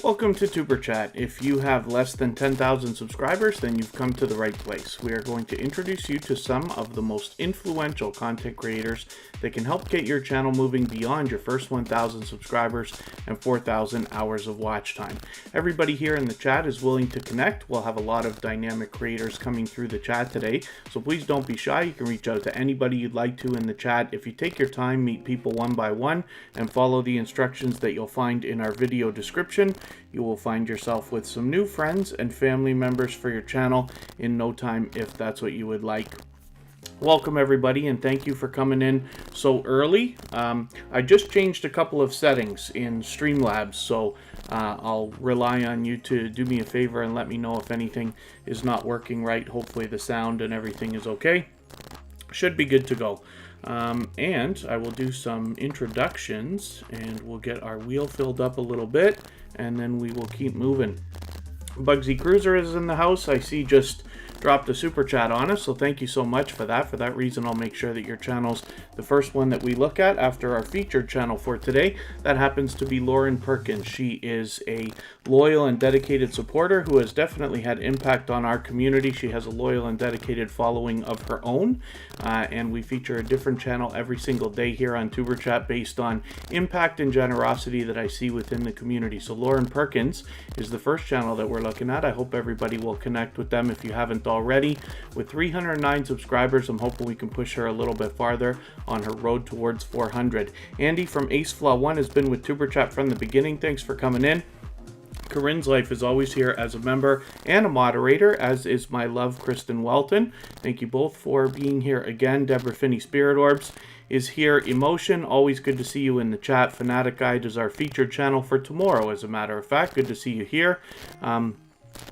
Welcome to Tuber Chat. If you have less than 10,000 subscribers, then you've come to the right place. We are going to introduce you to some of the most influential content creators that can help get your channel moving beyond your first 1,000 subscribers and 4,000 hours of watch time. Everybody here in the chat is willing to connect. We'll have a lot of dynamic creators coming through the chat today, so please don't be shy. You can reach out to anybody you'd like to in the chat. If you take your time, meet people one by one, and follow the instructions that you'll find in our video description, you will find yourself with some new friends and family members for your channel in no time if that's what you would like. Welcome everybody, and thank you for coming in so early. I just changed a couple of settings in Streamlabs, so I'll rely on you to do me a favor and let me know if anything is not working right. Hopefully the sound and everything is okay. Should be good to go. And I will do some introductions, and we'll get our wheel filled up a little bit, and then we will keep moving. Bugsy Cruiser is in the house. I see just dropped a super chat on us, so thank you so much for that. For that reason, I'll make sure that your channel's the first one that we look at after our featured channel for today. That happens to be Lauren Perkins. She is a loyal and dedicated supporter who has definitely had impact on our community. She has a loyal and dedicated following of her own, and we feature a different channel every single day here on Tuber Chat based on impact and generosity that I see within the community. So Lauren Perkins is the first channel that we're looking at. I hope everybody will connect with them if you haven't already. With 309 subscribers, I'm hoping we can push her a little bit farther on her road towards 400. Andy from AceFlaw1 has been with Tuber Chat from the beginning. Thanks for coming in. Corinne's Life is always here as a member and a moderator, as is my love, Kristen Welton. Thank you both for being here again. Deborah Finney Spirit Orbs is here. Emotion, always good to see you in the chat. Fanatic Guide is our featured channel for tomorrow, as a matter of fact. Good to see you here.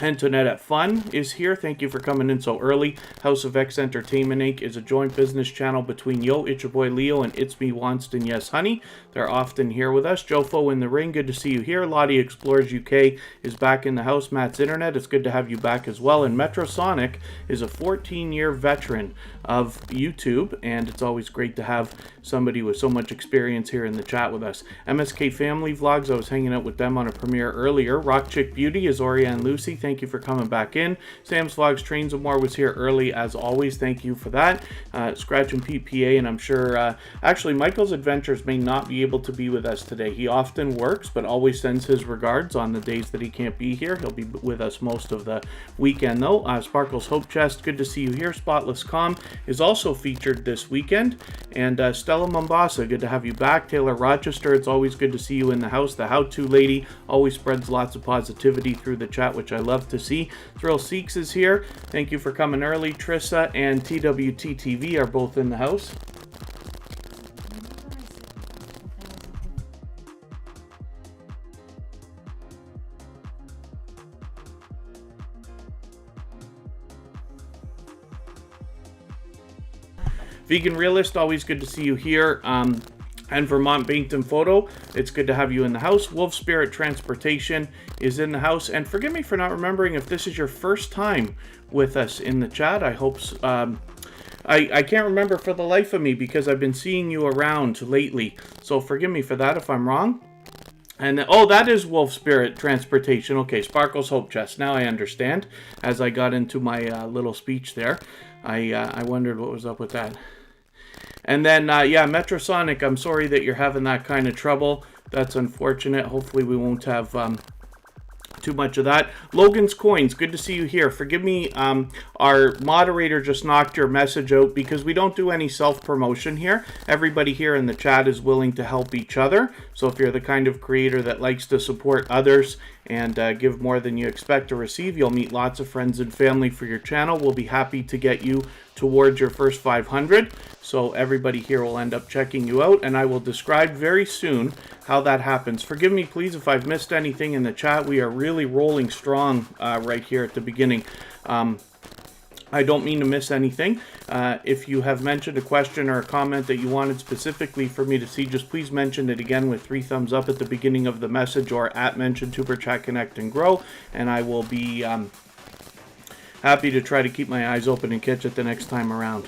Antoinette at Fun is here. Thank you for coming in so early. House of X Entertainment Inc. is a joint business channel between Yo, It's Your Boy Leo, and It's Me Wanston Yes Honey. They're often here with us. Jofo in the Ring, good to see you here. Lottie Explores UK is back in the house. Matt's Internet, it's good to have you back as well. And Metrosonic is a 14-year veteran of YouTube, and it's always great to have somebody with so much experience here in the chat with us. MSK Family Vlogs, I was hanging out with them on a premiere earlier. Rock Chick Beauty is Orianne Lucy. Thank you for coming back in. Sam's Vlogs Trains and More was here early as always. Thank you for that. Scratch and PPA, and I'm sure actually Michael's Adventures may not be able to be with us today. He often works, but always sends his regards on the days that he can't be here. He'll be with us most of the weekend though. Sparkle's Hope Chest, good to see you here. Spotless Calm is also featured this weekend. And Stella Mombasa, good to have you back. Taylor Rochester, it's always good to see you in the house. The How-To Lady always spreads lots of positivity through the chat, which I love to see. Thrill Seeks is here. Thank you for coming early. Trissa and TWTTV are both in the house. Vegan Realist, always good to see you here. And Vermont Bankton Photo, it's good to have you in the house. Wolf Spirit Transportation is in the house. And forgive me for not remembering if this is your first time with us in the chat. I hope so. I can't remember for the life of me because I've been seeing you around lately. So forgive me for that if I'm wrong. And oh, that is Wolf Spirit Transportation. Okay, Sparkle's Hope Chest. Now I understand. As I got into my little speech there, I wondered what was up with that. And then, yeah, Metrosonic, I'm sorry that you're having that kind of trouble. That's unfortunate. Hopefully we won't have too much of that. Logan's Coins, good to see you here. Forgive me, our moderator just knocked your message out because we don't do any self-promotion here. Everybody here in the chat is willing to help each other. So if you're the kind of creator that likes to support others and give more than you expect to receive, you'll meet lots of friends and family for your channel. We'll be happy to get you towards your first 500. So everybody here will end up checking you out, and I will describe very soon how that happens. Forgive me, please, if I've missed anything in the chat. We are really rolling strong right here at the beginning. I don't mean to miss anything. If you have mentioned a question or a comment that you wanted specifically for me to see, just please mention it again with 3 thumbs up at the beginning of the message or at mention Tuber Chat Connect and Grow, and I will be happy to try to keep my eyes open and catch it the next time around.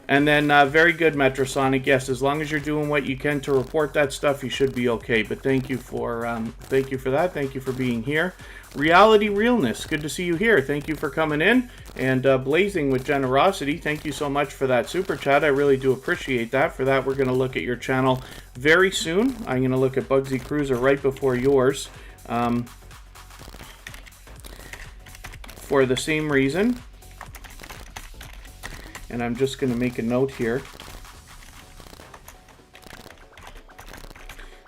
And then very good, Metrosonic. Yes, as long as you're doing what you can to report that stuff, you should be okay. But thank you for that. Thank you for being here. Reality Realness, good to see you here. Thank you for coming in. And Blazing with Generosity, thank you so much for that super chat. I really do appreciate that. For that, we're going to look at your channel very soon. I'm going to look at Bugsy Cruiser right before yours. For the same reason. And I'm just going to make a note here.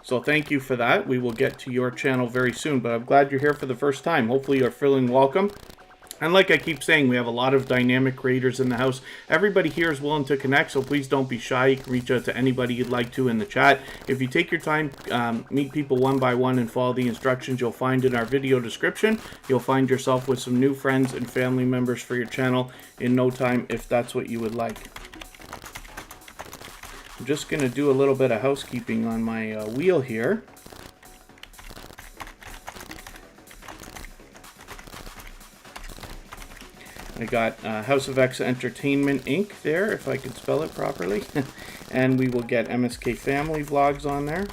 So thank you for that. We will get to your channel very soon, but I'm glad you're here for the first time. Hopefully you're feeling welcome. And like I keep saying, we have a lot of dynamic creators in the house. Everybody here is willing to connect, so please don't be shy. You can reach out to anybody you'd like to in the chat. If you take your time, meet people one by one and follow the instructions you'll find in our video description, you'll find yourself with some new friends and family members for your channel in no time, if that's what you would like. I'm just going to do a little bit of housekeeping on my wheel here. I got House of X Entertainment Inc. there, if I could spell it properly. And we will get MSK Family Vlogs on there.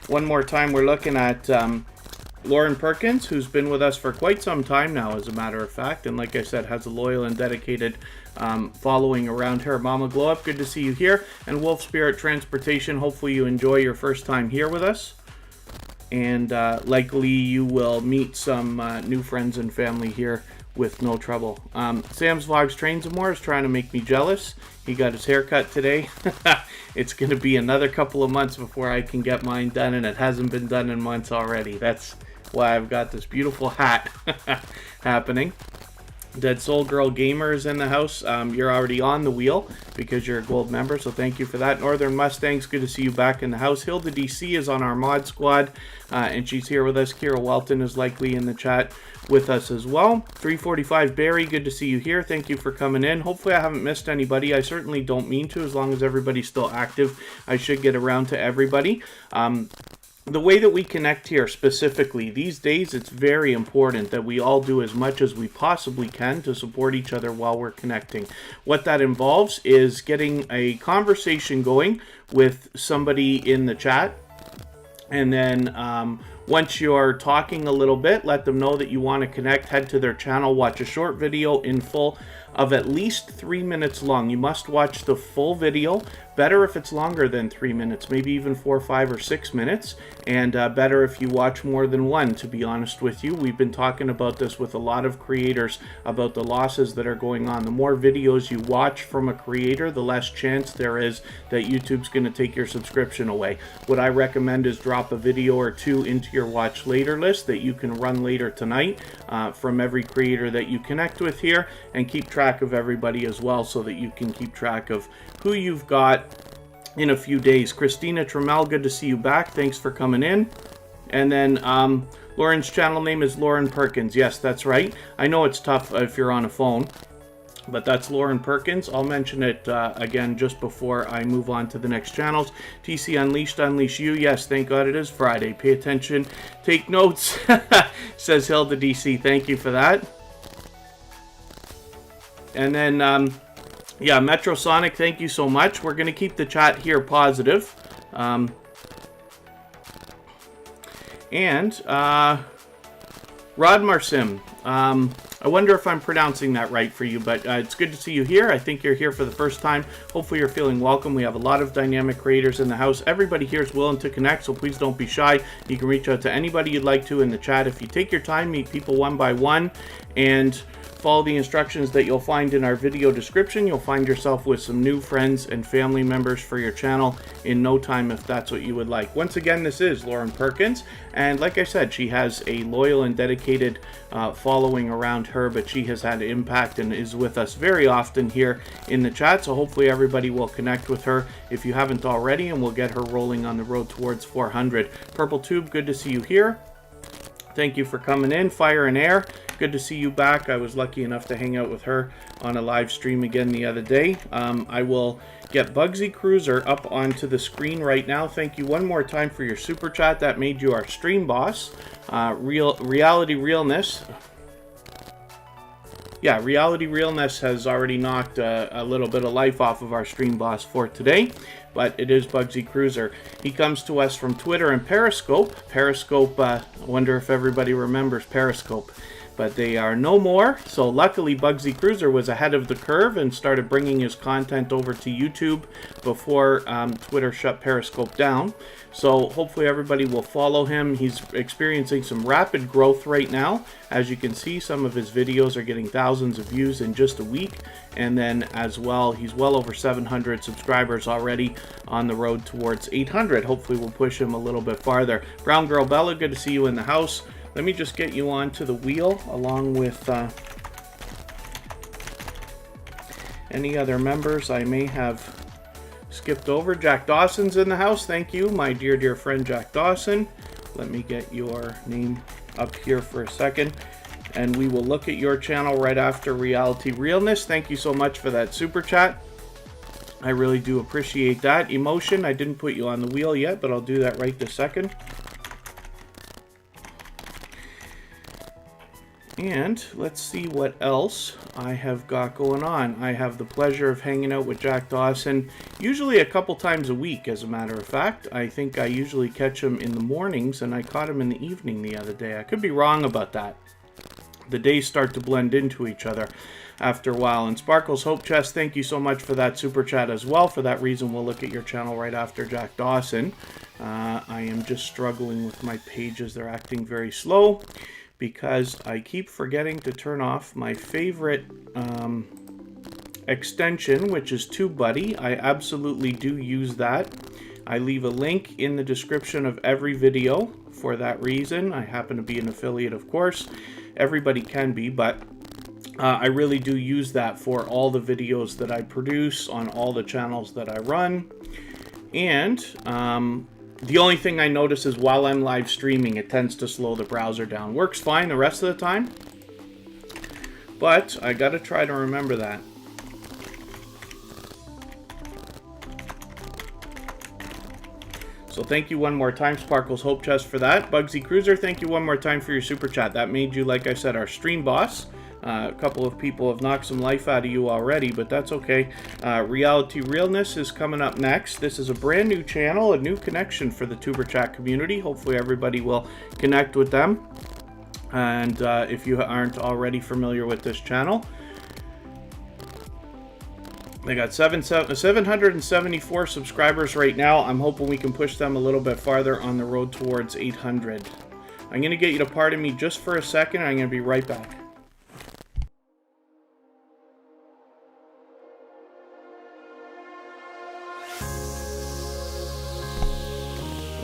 One more time, we're looking at Lauren Perkins, who's been with us for quite some time now, as a matter of fact. And like I said, has a loyal and dedicated following around her. Mama Glow Up, good to see you here. And Wolf Spirit Transportation, hopefully you enjoy your first time here with us. And likely you will meet some new friends and family here with no trouble. Sam's Vlogs Trains and More is trying to make me jealous. He got his haircut today. It's going to be another couple of months before I can get mine done, and it hasn't been done in months already. That's why I've got this beautiful hat happening. Dead Soul Girl Gamer is in the house. You're already on the wheel because you're a gold member, so thank you for that. Northern Mustangs, good to see you back in the house. Hilda DC is on our mod squad, and she's here with us. Kira Welton is likely in the chat with us as well. 345 Barry, good to see you here. Thank you for coming in. Hopefully I haven't missed anybody. I certainly don't mean to. As long as everybody's still active, I should get around to everybody. The way that we connect here specifically, these days it's very important that we all do as much as we possibly can to support each other while we're connecting. What that involves is getting a conversation going with somebody in the chat, and then once you're talking a little bit, let them know that you want to connect, head to their channel, watch a short video in full of at least 3 minutes long. You must watch the full video. Better if it's longer than 3 minutes, maybe even 4, 5, or 6 minutes, and better if you watch more than one, to be honest with you. We've been talking about this with a lot of creators about the losses that are going on. The more videos you watch from a creator, the less chance there is that YouTube's going to take your subscription away. What I recommend is drop a video or two into your watch later list that you can run later tonight from every creator that you connect with here, and keep track of everybody as well so that you can keep track of who you've got in a few days. Christina Trammell, good to see you back. Thanks for coming in. And then Lauren's channel name is Lauren Perkins. Yes, that's right. I know it's tough if you're on a phone, but that's Lauren Perkins. I'll mention it again just before I move on to the next channels. TC Unleashed, Unleash You. Yes, thank God it is Friday. Pay attention. Take notes, says Hilda DC. Thank you for that. And then, yeah, Metrosonic, thank you so much. We're going to keep the chat here positive. Rodmarsim, I wonder if I'm pronouncing that right for you, but it's good to see you here. I think you're here for the first time. Hopefully you're feeling welcome. We have a lot of dynamic creators in the house. Everybody here is willing to connect, so please don't be shy. You can reach out to anybody you'd like to in the chat. If you take your time, meet people one by one, and follow the instructions that you'll find in our video description, you'll find yourself with some new friends and family members for your channel in no time, if that's what you would like. Once again, this is Lauren Perkins, and like I said, she has a loyal and dedicated following around her, but she has had impact and is with us very often here in the chat, so hopefully everybody will connect with her if you haven't already, and we'll get her rolling on the road towards 400. Purple Tube, good to see you here. Thank you for coming in. Fire and Air, good to see you back. I was lucky enough to hang out with her on a live stream again the other day. I will get Bugsy Cruiser up onto the screen right now. Thank you one more time for your super chat. That made you our stream boss. Reality Realness. yeah, Reality Realness has already knocked a little bit of life off of our stream boss for today, but it is Bugsy Cruiser. He comes to us from Twitter and Periscope. Periscope, I wonder if everybody remembers Periscope, but they are no more. So luckily Bugsy Cruiser was ahead of the curve and started bringing his content over to YouTube before Twitter shut Periscope down. So hopefully everybody will follow him. He's experiencing some rapid growth right now. As you can see, some of his videos are getting thousands of views in just a week. And then as well, he's well over 700 subscribers already, on the road towards 800. Hopefully we'll push him a little bit farther. Brown Girl Bella, good to see you in the house. Let me just get you onto the wheel along with any other members I may have skipped over. Jack Dawson's in the house. Thank you, my dear friend Jack Dawson. Let me get your name up here for a second, and we will look at your channel right after Reality Realness. Thank you so much for that super chat. I really do appreciate that. Emotion, I didn't put you on the wheel yet, but I'll do that right this second. And let's see what else I have got going on. I have the pleasure of hanging out with Jack Dawson, usually a couple times a week, as a matter of fact. I think I usually catch him in the mornings, and I caught him in the evening the other day. I could be wrong about that. The days start to blend into each other after a while. And Sparkles Hope Chest, thank you so much for that super chat as well. For that reason, we'll look at your channel right after Jack Dawson. I am just struggling with my pages. They're acting very slow, because I keep forgetting to turn off my favorite extension, which is TubeBuddy. I absolutely do use that. I leave a link in the description of every video for that reason. I happen to be an affiliate, of course. Everybody can be, but I really do use that for all the videos that I produce on all the channels that I run. And the only thing I notice is while I'm live streaming, it tends to slow the browser down. Works fine the rest of the time, but I gotta try to remember that. So thank you one more time, Sparkles Hope Chest, for that. Bugsy Cruiser, thank you one more time for your super chat. That made you, like I said, our stream boss. A couple of people have knocked some life out of you already, but that's okay. Reality Realness is coming up next. This is a brand new channel, a new connection for the Tuber Chat community. Hopefully everybody will connect with them. And if you aren't already familiar with this channel, they got 774 subscribers right now. I'm hoping we can push them a little bit farther on the road towards 800. I'm going to get you to pardon me just for a second. I'm going to be right back.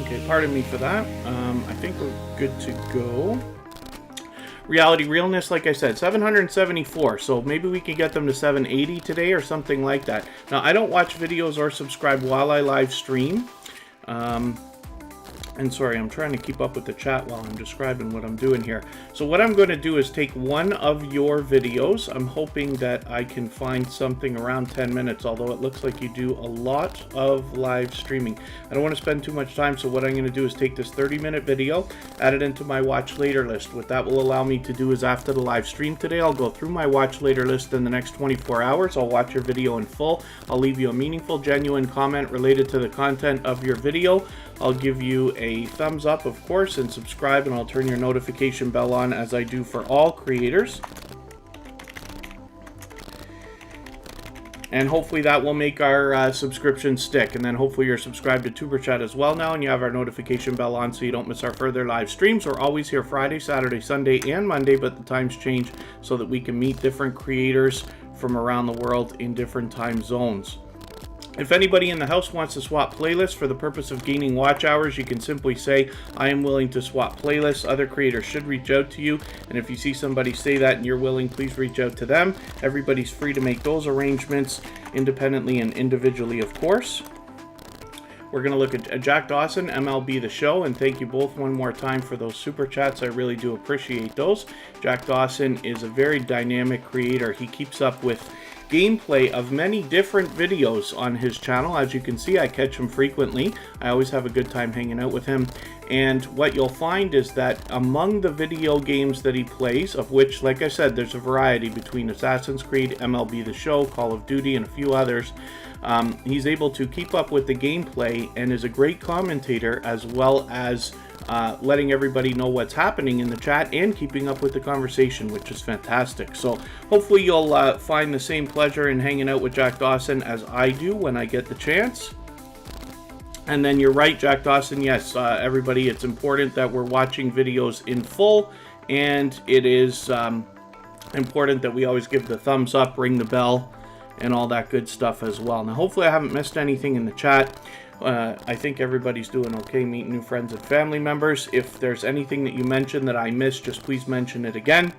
Okay, pardon me for that. I think we're good to go. Reality Realness, like I said, 774. So maybe we can get them to 780 today or something like that. Now, I don't watch videos or subscribe while I live stream. And sorry, I'm trying to keep up with the chat while I'm describing what I'm doing here. So what I'm going to do is take one of your videos. I'm hoping that I can find something around 10 minutes, although it looks like you do a lot of live streaming. I don't want to spend too much time, so what I'm going to do is take this 30-minute video, add it into my watch later list. What that will allow me to do is after the live stream today, I'll go through my watch later list in the next 24 hours. I'll watch your video in full. I'll leave you a meaningful, genuine comment related to the content of your video. I'll give you a thumbs up, of course, and subscribe, and I'll turn your notification bell on as I do for all creators. And hopefully that will make our subscription stick. And then hopefully you're subscribed to Tuber Chat as well now, and you have our notification bell on so you don't miss our further live streams. We're always here Friday, Saturday, Sunday, and Monday, but the times change so that we can meet different creators from around the world in different time zones. If anybody in the house wants to swap playlists for the purpose of gaining watch hours, you can simply say, I am willing to swap playlists. Other creators should reach out to you. And if you see somebody say that and you're willing, please reach out to them. Everybody's free to make those arrangements independently and individually, of course. We're going to look at Jack Dawson, MLB The Show, and thank you both one more time for those super chats. I really do appreciate those. Jack Dawson is a very dynamic creator. He keeps up with gameplay of many different videos on his channel. As you can see, I catch him frequently. I always have a good time hanging out with him. And what you'll find is that among the video games that he plays, of which, like I said, there's a variety between Assassin's Creed, MLB The Show, Call of Duty, and a few others, he's able to keep up with the gameplay and is a great commentator, as well as letting everybody know what's happening in the chat and keeping up with the conversation, which is fantastic. So hopefully you'll find the same pleasure in hanging out with Jack Dawson as I do when I get the chance. And then you're right, Jack Dawson, yes, everybody, it's important that we're watching videos in full, and it is important that we always give the thumbs up, ring the bell, and all that good stuff as well. Now, hopefully I haven't missed anything in the chat. I think everybody's doing okay, meeting new friends and family members. If there's anything that you mentioned that I missed, just please mention it again.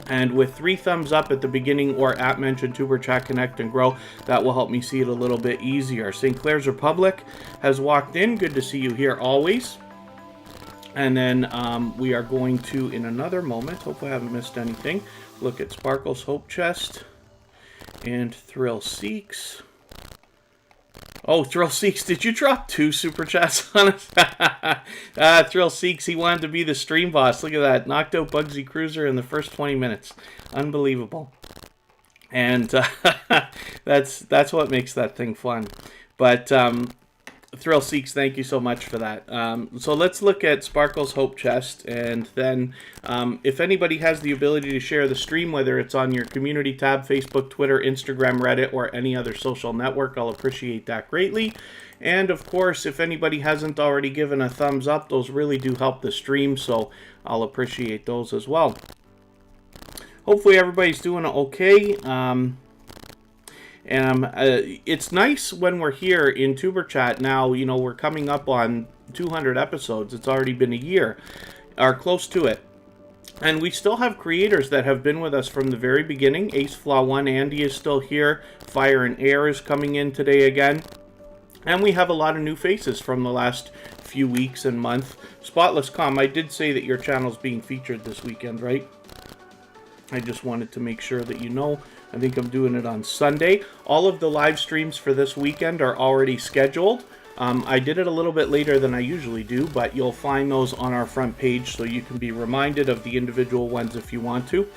And with 3 thumbs up at the beginning or at mention Tuber Chat Connect and Grow, that will help me see it a little bit easier. St. Clair's Republic has walked in. Good to see you here always. And then we are going to, in another moment, hopefully I haven't missed anything, look at Sparkle's Hope Chest and Thrill Seeks. Oh, Thrill Seeks, did you drop 2 super chats on us? Thrill Seeks, he wanted to be the stream boss. Look at that. Knocked out Bugsy Cruiser in the first 20 minutes. Unbelievable. And that's what makes that thing fun. But Thrill Seeks, thank you so much for that. So let's look at Sparkle's Hope Chest, and then if anybody has the ability to share the stream, whether it's on your community tab, Facebook, Twitter, Instagram, Reddit, or any other social network, I'll appreciate that greatly. And of course, if anybody hasn't already given a thumbs up, those really do help the stream, so I'll appreciate those as well. Hopefully everybody's doing okay. And it's nice when we're here in Tuber Chat now. You know, we're coming up on 200 episodes. It's already been a year, or close to it. And we still have creators that have been with us from the very beginning. Ace Flaw 1 Andy is still here. Fire and Air is coming in today again. And we have a lot of new faces from the last few weeks and month. Spotless Com, I did say that your channel's being featured this weekend, right? I just wanted to make sure that you know. I think I'm doing it on Sunday. All of the live streams for this weekend are already scheduled. I did it a little bit later than I usually do, but you'll find those on our front page so you can be reminded of the individual ones if you want to.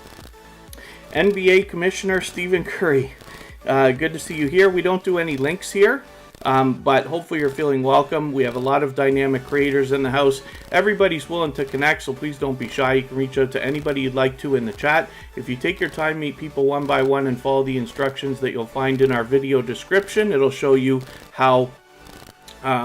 NBA Commissioner Stephen Curry, good to see you here. We don't do any links here. But hopefully you're feeling welcome. We have a lot of dynamic creators in the house. Everybody's willing to connect, so please don't be shy. You can reach out to anybody you'd like to in the chat. If you take your time, meet people one by one, and follow the instructions that you'll find in our video description, it'll show you how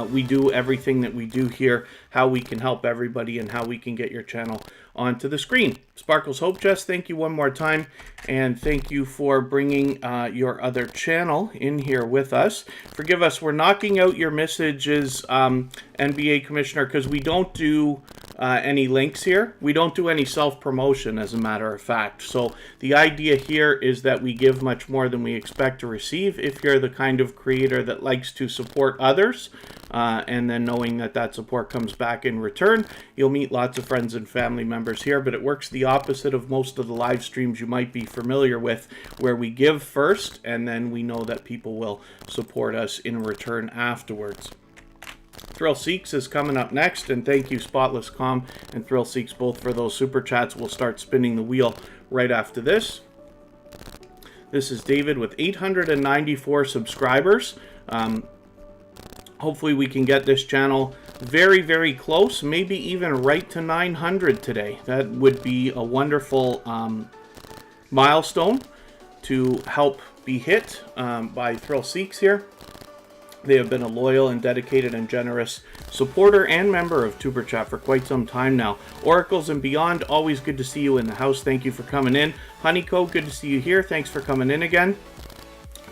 we do everything that we do here, how we can help everybody, and how we can get your channel onto the screen. Sparkle's Hope Chest, thank you one more time, and thank you for bringing your other channel in here with us. Forgive us, we're knocking out your messages, NBA Commissioner, because we don't do any links here. We don't do any self-promotion, as a matter of fact. So the idea here is that we give much more than we expect to receive. If you're the kind of creator that likes to support others, and then knowing that that support comes back in return, you'll meet lots of friends and family members here. But it works the opposite of most of the live streams you might be familiar with, where we give first and then we know that people will support us in return afterwards. Thrill Seeks is coming up next, and thank you Spotless Com and Thrill Seeks both for those super chats. We'll start spinning the wheel right after this. This is David with 894 subscribers. Hopefully we can get this channel very, very close, maybe even right to 900 today. That would be a wonderful milestone to help be hit by Thrill Seeks here. They have been a loyal and dedicated and generous supporter and member of Tuber Chat for quite some time now. Oracles and Beyond, always good to see you in the house. Thank you for coming in. Honeyco, good to see you here. Thanks for coming in again.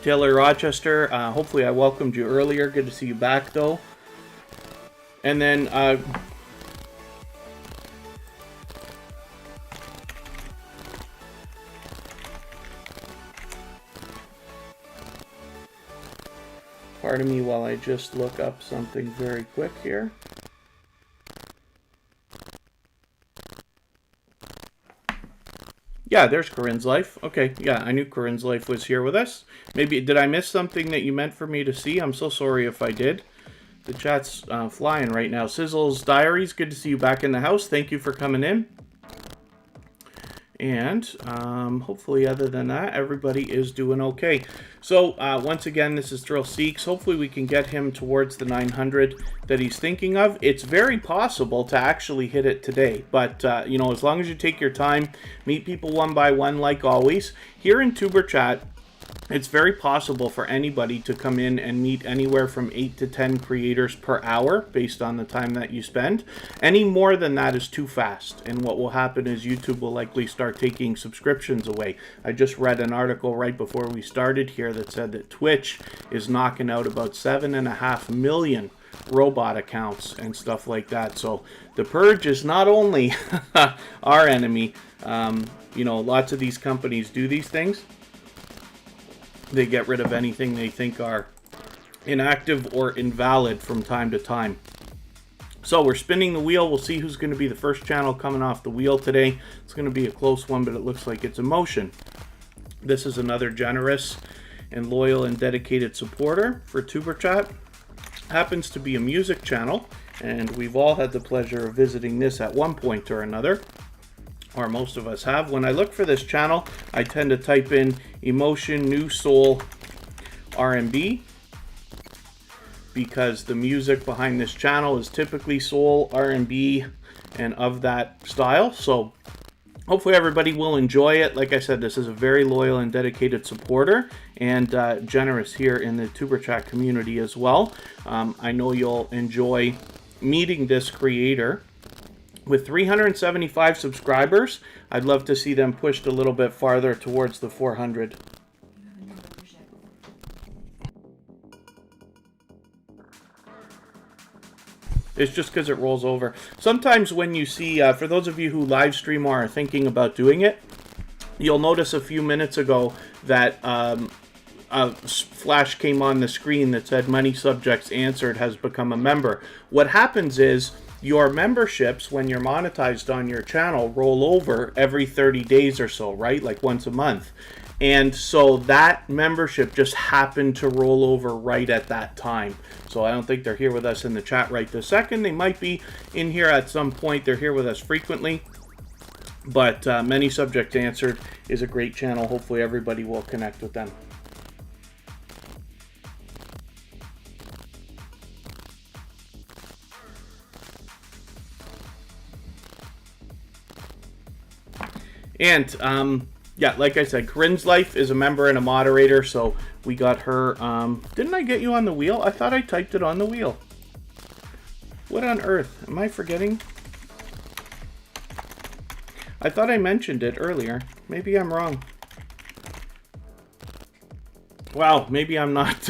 Taylor Rochester, hopefully I welcomed you earlier. Good to see you back, though. And then pardon me while I just look up something very quick here. Yeah, there's Corinne's Life. Okay, yeah, I knew Corinne's Life was here with us. Maybe, did I miss something that you meant for me to see? I'm so sorry if I did. The chat's flying right now. Sizzle's Diaries, good to see you back in the house. Thank you for coming in. And hopefully, other than that, everybody is doing okay. So once again, this is Thrill Seeks. Hopefully we can get him towards the 900 that he's thinking of. It's very possible to actually hit it today. But, you know, as long as you take your time, meet people one by one like always. Here in Tuber Chat, it's very possible for anybody to come in and meet anywhere from 8 to 10 creators per hour based on the time that you spend. Any more than that is too fast. And what will happen is YouTube will likely start taking subscriptions away. I just read an article right before we started here that said that Twitch is knocking out about 7.5 million robot accounts and stuff like that. So the purge is not only our enemy. You know, lots of these companies do these things. They get rid of anything they think are inactive or invalid from time to time. So we're spinning the wheel. We'll see who's going to be the first channel coming off the wheel today. It's going to be a close one, but it looks like it's Emotion. This is another generous and loyal and dedicated supporter for Tuber Chat. Happens to be a music channel, and we've all had the pleasure of visiting this at one point or another. Or most of us have. When I look for this channel, I tend to type in Emotion New Soul R&B because the music behind this channel is typically soul, R&B, and of that style. So hopefully everybody will enjoy it. Like I said, this is a very loyal and dedicated supporter and generous here in the Tuber Chat community as well. I know you'll enjoy meeting this creator. With 375 subscribers, I'd love to see them pushed a little bit farther towards the 400. It's just because it rolls over. Sometimes when you see, for those of you who live stream or are thinking about doing it, you'll notice a few minutes ago that a flash came on the screen that said Money Subjects Answered has become a member. What happens is, your memberships, when you're monetized on your channel, roll over every 30 days or so, right? Like once a month. And so that membership just happened to roll over right at that time. So I don't think they're here with us in the chat right this second. They might be in here at some point. They're here with us frequently. But Many Subjects Answered is a great channel. Hopefully everybody will connect with them. And, yeah, like I said, Corinne's Life is a member and a moderator, so we got her. Didn't I get you on the wheel? I thought I typed it on the wheel. What on earth? Am I forgetting? I thought I mentioned it earlier. Maybe I'm wrong. Wow, maybe I'm not.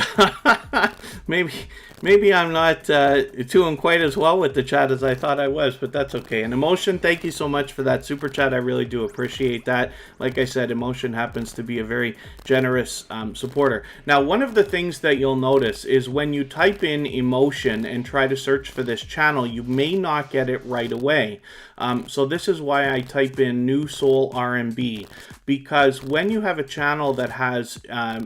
Maybe I'm not doing quite as well with the chat as I thought I was, but that's okay. And Emotion, thank you so much for that super chat. I really do appreciate that. Like I said, Emotion happens to be a very generous supporter. Now, one of the things that you'll notice is when you type in Emotion and try to search for this channel, you may not get it right away. So this is why I type in New Soul R&B, because when you have a channel that has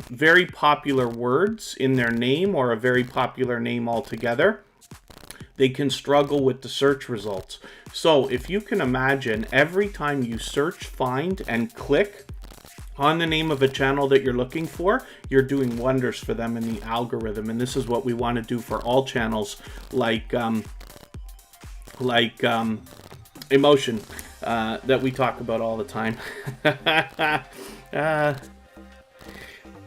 very popular words in their name or a very popular name altogether, they can struggle with the search results. So if you can imagine, every time you search, find, and click on the name of a channel that you're looking for, you're doing wonders for them in the algorithm. And this is what we want to do for all channels like Emotion that we talk about all the time.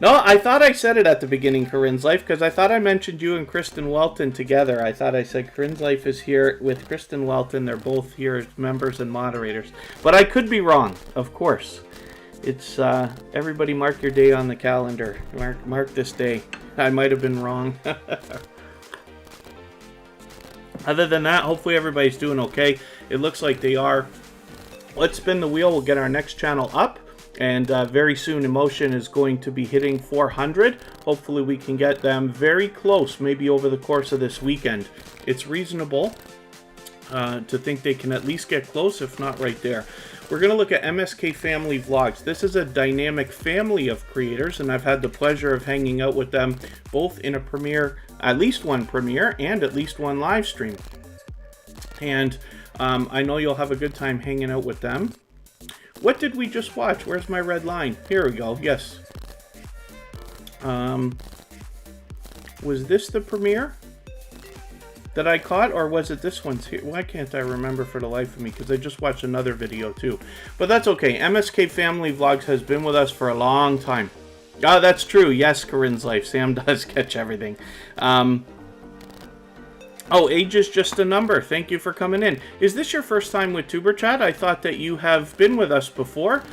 No, I thought I said it at the beginning, Corinne's Life, because I thought I mentioned you and Kristen Welton together. I thought I said Corinne's Life is here with Kristen Welton. They're both here as members and moderators. But I could be wrong, of course. It's, everybody mark your day on the calendar. Mark this day. I might have been wrong. Other than that, hopefully everybody's doing okay. It looks like they are. Let's spin the wheel. We'll get our next channel up. And very soon, Emotion is going to be hitting 400. Hopefully we can get them very close, maybe over the course of this weekend. It's reasonable to think they can at least get close, if not right there. We're going to look at MSK Family Vlogs. This is a dynamic family of creators, and I've had the pleasure of hanging out with them both in a premiere, at least one premiere, and at least one live stream. And I know you'll have a good time hanging out with them. What did we just watch? Where's my red line? Here we go. Yes. Was this the premiere that I caught, or was it this one's here? Why can't I remember for the life of me? Because I just watched another video too. But that's okay. MSK Family Vlogs has been with us for a long time. Oh, that's true. Yes, Corinne's Life. Sam does catch everything. Oh, age is just a number. Thank you for coming in. Is this your first time with Tuber Chat? I thought that you have been with us before,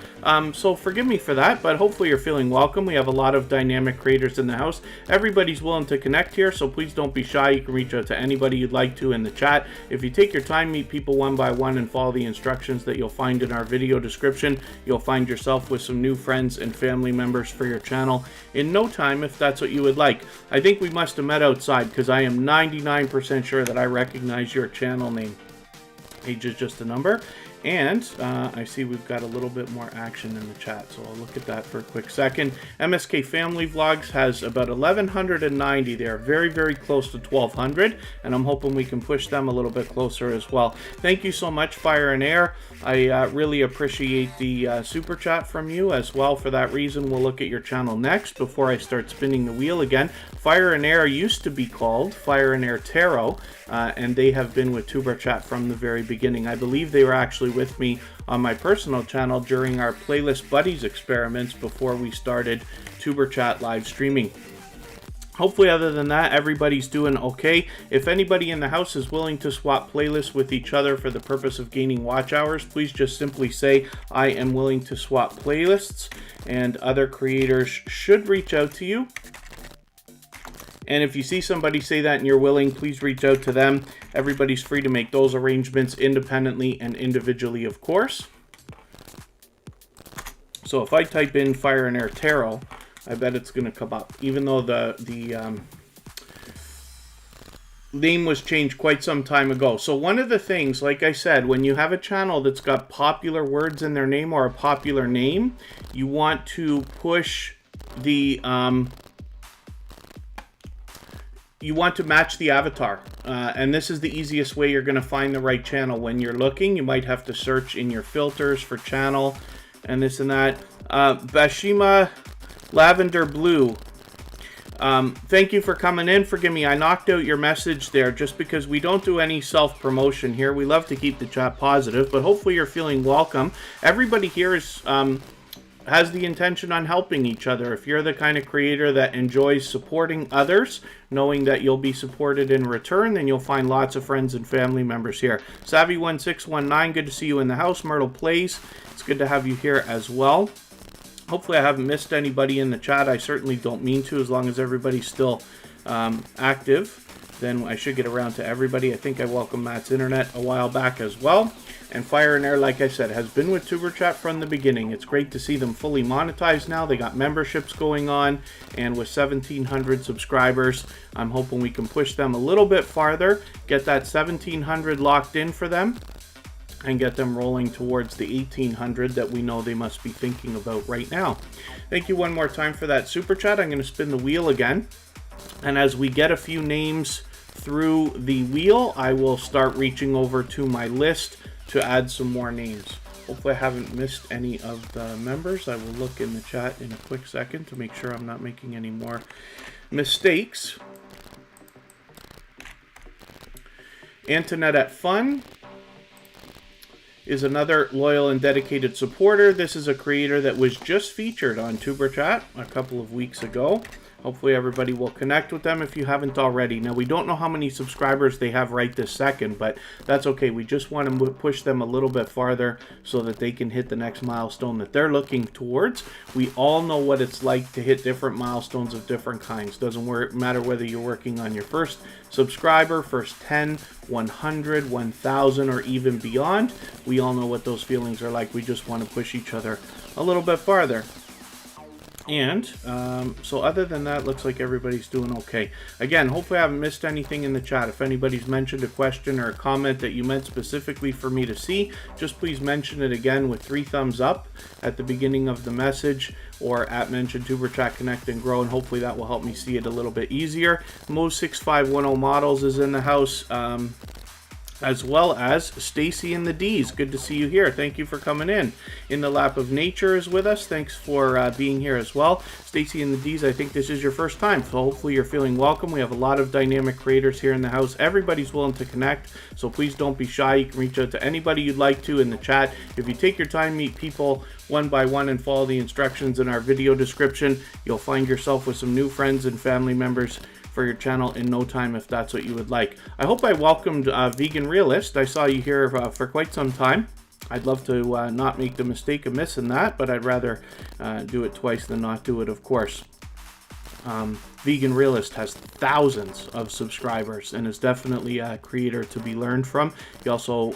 so forgive me for that, but hopefully you're feeling welcome. We have a lot of dynamic creators in the house. Everybody's willing to connect here, so please don't be shy. You can reach out to anybody you'd like to in the chat. If you take your time, meet people one by one, and follow the instructions that you'll find in our video description, you'll find yourself with some new friends and family members for your channel in no time, if that's what you would like. I think we must have met outside, because I am 99% sure that I recognize your channel name. Age is just a number. And I see we've got a little bit more action in the chat, so I'll look at that for a quick second. MSK Family Vlogs has about 1,190 there, very, very close to 1,200, and I'm hoping we can push them a little bit closer as well. Thank you so much, Fire and Air. I really appreciate the super chat from you as well. For that reason, we'll look at your channel next before I start spinning the wheel again. Fire and Air used to be called Fire and Air Tarot, and they have been with Tuber Chat from the very beginning. I believe they were actually with me on my personal channel during our Playlist Buddies experiments before we started Tuber Chat live streaming. Hopefully, other than that, everybody's doing okay. If anybody in the house is willing to swap playlists with each other for the purpose of gaining watch hours, please just simply say, I am willing to swap playlists, and other creators should reach out to you. And if you see somebody say that and you're willing, please reach out to them. Everybody's free to make those arrangements independently and individually, of course. So if I type in Fire and Air Tarot, I bet it's going to come up. Even though the name was changed quite some time ago. So one of the things, like I said, when you have a channel that's got popular words in their name or a popular name, you want to push the... you want to match the avatar, and this is the easiest way you're going to find the right channel. When you're looking, you might have to search in your filters for channel and this and that. Bashima Lavender Blue, thank you for coming in. Forgive me, I knocked out your message there just because we don't do any self-promotion here. We love to keep the chat positive, but hopefully you're feeling welcome. Everybody here is... has the intention on helping each other. If you're the kind of creator that enjoys supporting others, knowing that you'll be supported in return, then you'll find lots of friends and family members here. Savvy1619, good to see you in the house. Myrtle Plays, it's good to have you here as well. Hopefully I haven't missed anybody in the chat. I certainly don't mean to, as long as everybody's still active. Then I should get around to everybody. I think I welcomed Matt's Internet a while back as well. And Fire and Air, like I said, has been with Tuber Chat from the beginning. It's great to see them fully monetized now. They got memberships going on, and with 1,700 subscribers, I'm hoping we can push them a little bit farther, get that 1,700 locked in for them, and get them rolling towards the 1,800 that we know they must be thinking about right now. Thank you one more time for that super chat. I'm going to spin the wheel again, and as we get a few names through the wheel, I will start reaching over to my list to add some more names. Hopefully I haven't missed any of the members. I will look in the chat in a quick second to make sure I'm not making any more mistakes. Antoinette Fun is another loyal and dedicated supporter. This is a creator that was just featured on Tuber Chat a couple of weeks ago. Hopefully everybody will connect with them if you haven't already. Now, we don't know how many subscribers they have right this second, but that's okay. We just want to push them a little bit farther so that they can hit the next milestone that they're looking towards. We all know what it's like to hit different milestones of different kinds. Doesn't matter whether you're working on your first subscriber, first 10, 100, 1,000, or even beyond. We all know what those feelings are like. We just want to push each other a little bit farther. And so other than that, looks like everybody's doing okay. Again, hopefully I haven't missed anything in the chat. If anybody's mentioned a question or a comment that you meant specifically for me to see, just please mention it again with 3 thumbs up at the beginning of the message, or at mention Tuber Chat Connect and Grow, and hopefully that will help me see it a little bit easier. Mo6510 Models is in the house, as well as Stacy and the D's. Good to see you here. Thank you for coming in. In the Lap of Nature is with us. Thanks for being here as well. Stacy and the D's, I think this is your first time, so hopefully you're feeling welcome. We have a lot of dynamic creators here in the house. Everybody's willing to connect, so please don't be shy. You can reach out to anybody you'd like to in the chat. If you take your time, meet people one by one, and follow the instructions in our video description, you'll find yourself with some new friends and family members for your channel in no time, if that's what you would like. I hope I welcomed Vegan Realist. I saw you here for quite some time. I'd love to not make the mistake of missing that, but I'd rather do it twice than not do it, of course. Vegan Realist has thousands of subscribers and is definitely a creator to be learned from. He also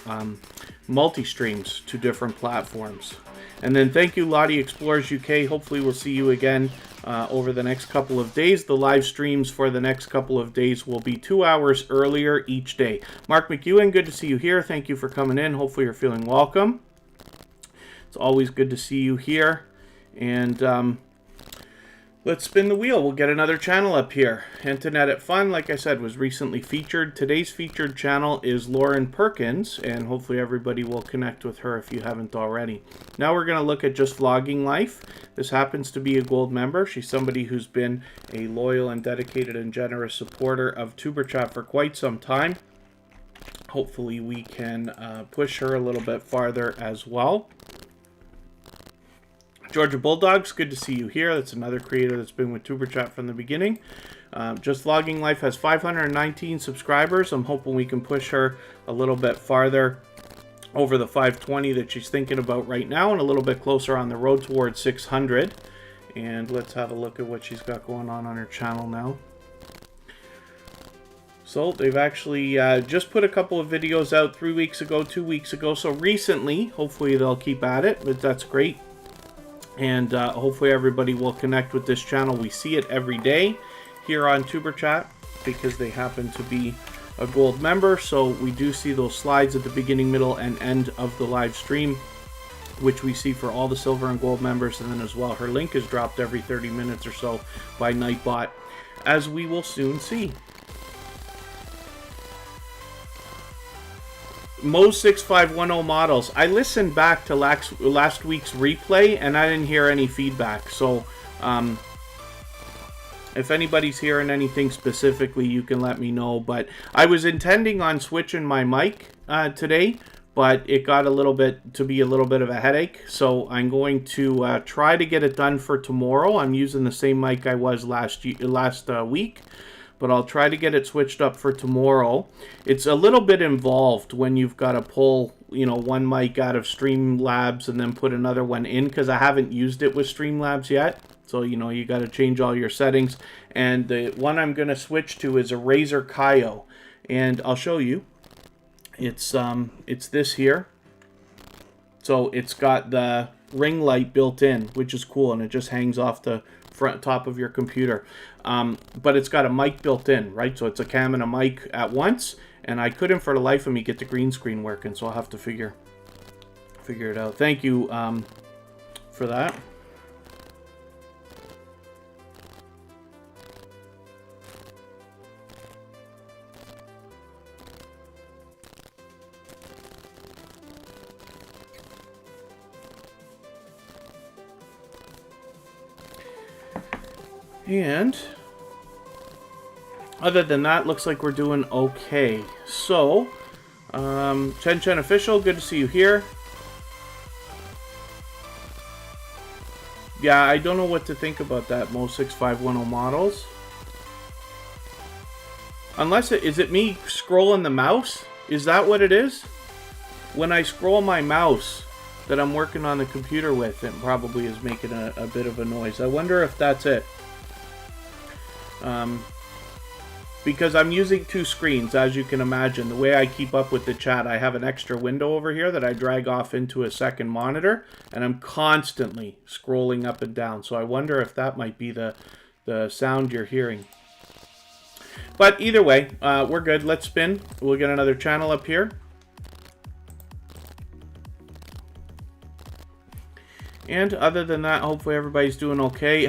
multi-streams to different platforms. And then thank you, Lottie Explorers UK. Hopefully we'll see you again over the next couple of days. The live streams for the next couple of days will be 2 hours earlier each day. Mark McEwen, good to see you here. Thank you for coming in. Hopefully you're feeling welcome. It's always good to see you here. And let's spin the wheel. We'll get another channel up here. Antoinette at Fun, like I said, was recently featured. Today's featured channel is Lauren Perkins, and hopefully everybody will connect with her if you haven't already. Now we're going to look at Just Vlogging Life. This happens to be a gold member. She's somebody who's been a loyal and dedicated and generous supporter of Tuber Chat for quite some time. Hopefully we can push her a little bit farther as well. Georgia Bulldogs, good to see you here. That's another creator that's been with Tuber Chat from the beginning. Just Vlogging Life has 519 subscribers. I'm hoping we can push her a little bit farther over the 520 that she's thinking about right now, and a little bit closer on the road towards 600. And let's have a look at what she's got going on her channel now. So they've actually just put a couple of videos out 3 weeks ago, 2 weeks ago. So recently, hopefully they'll keep at it, but that's great. And hopefully everybody will connect with this channel. We see it every day here on Tuber Chat because they happen to be a gold member. So we do see those slides at the beginning, middle, and end of the live stream, which we see for all the silver and gold members. And then as well, her link is dropped every 30 minutes or so by Nightbot, as we will soon see. Mo6510 Models. I listened back to last week's replay and I didn't hear any feedback. So if anybody's hearing anything specifically, you can let me know. But I was intending on switching my mic today, but it got a little bit of a headache. So I'm going to try to get it done for tomorrow. I'm using the same mic I was last week, but I'll try to get it switched up for tomorrow. It's a little bit involved when you've got to pull, one mic out of Streamlabs and then put another one in, because I haven't used it with Streamlabs yet. So, you got to change all your settings. And the one I'm going to switch to is a Razer Kaio. And I'll show you. It's this here. So it's got the ring light built in, which is cool, and it just hangs off the top of your computer. But it's got a mic built in, right? So it's a cam and a mic at once, and I couldn't for the life of me get the green screen working, so I'll have to figure it out. Thank you for that. And other than that, looks like we're doing okay. So, Chen Chen Official, good to see you here. Yeah, I don't know what to think about that, Mo6510 Models. Unless is it me scrolling the mouse? Is that what it is? When I scroll my mouse that I'm working on the computer with, it probably is making a bit of a noise. I wonder if that's it. because I'm using two screens, as you can imagine. The way I keep up with the chat, I have an extra window over here that I drag off into a second monitor, and I'm constantly scrolling up and down. So I wonder if that might be the sound you're hearing. But either way, we're good. Let's spin. We'll get another channel up here. And other than that, hopefully everybody's doing okay.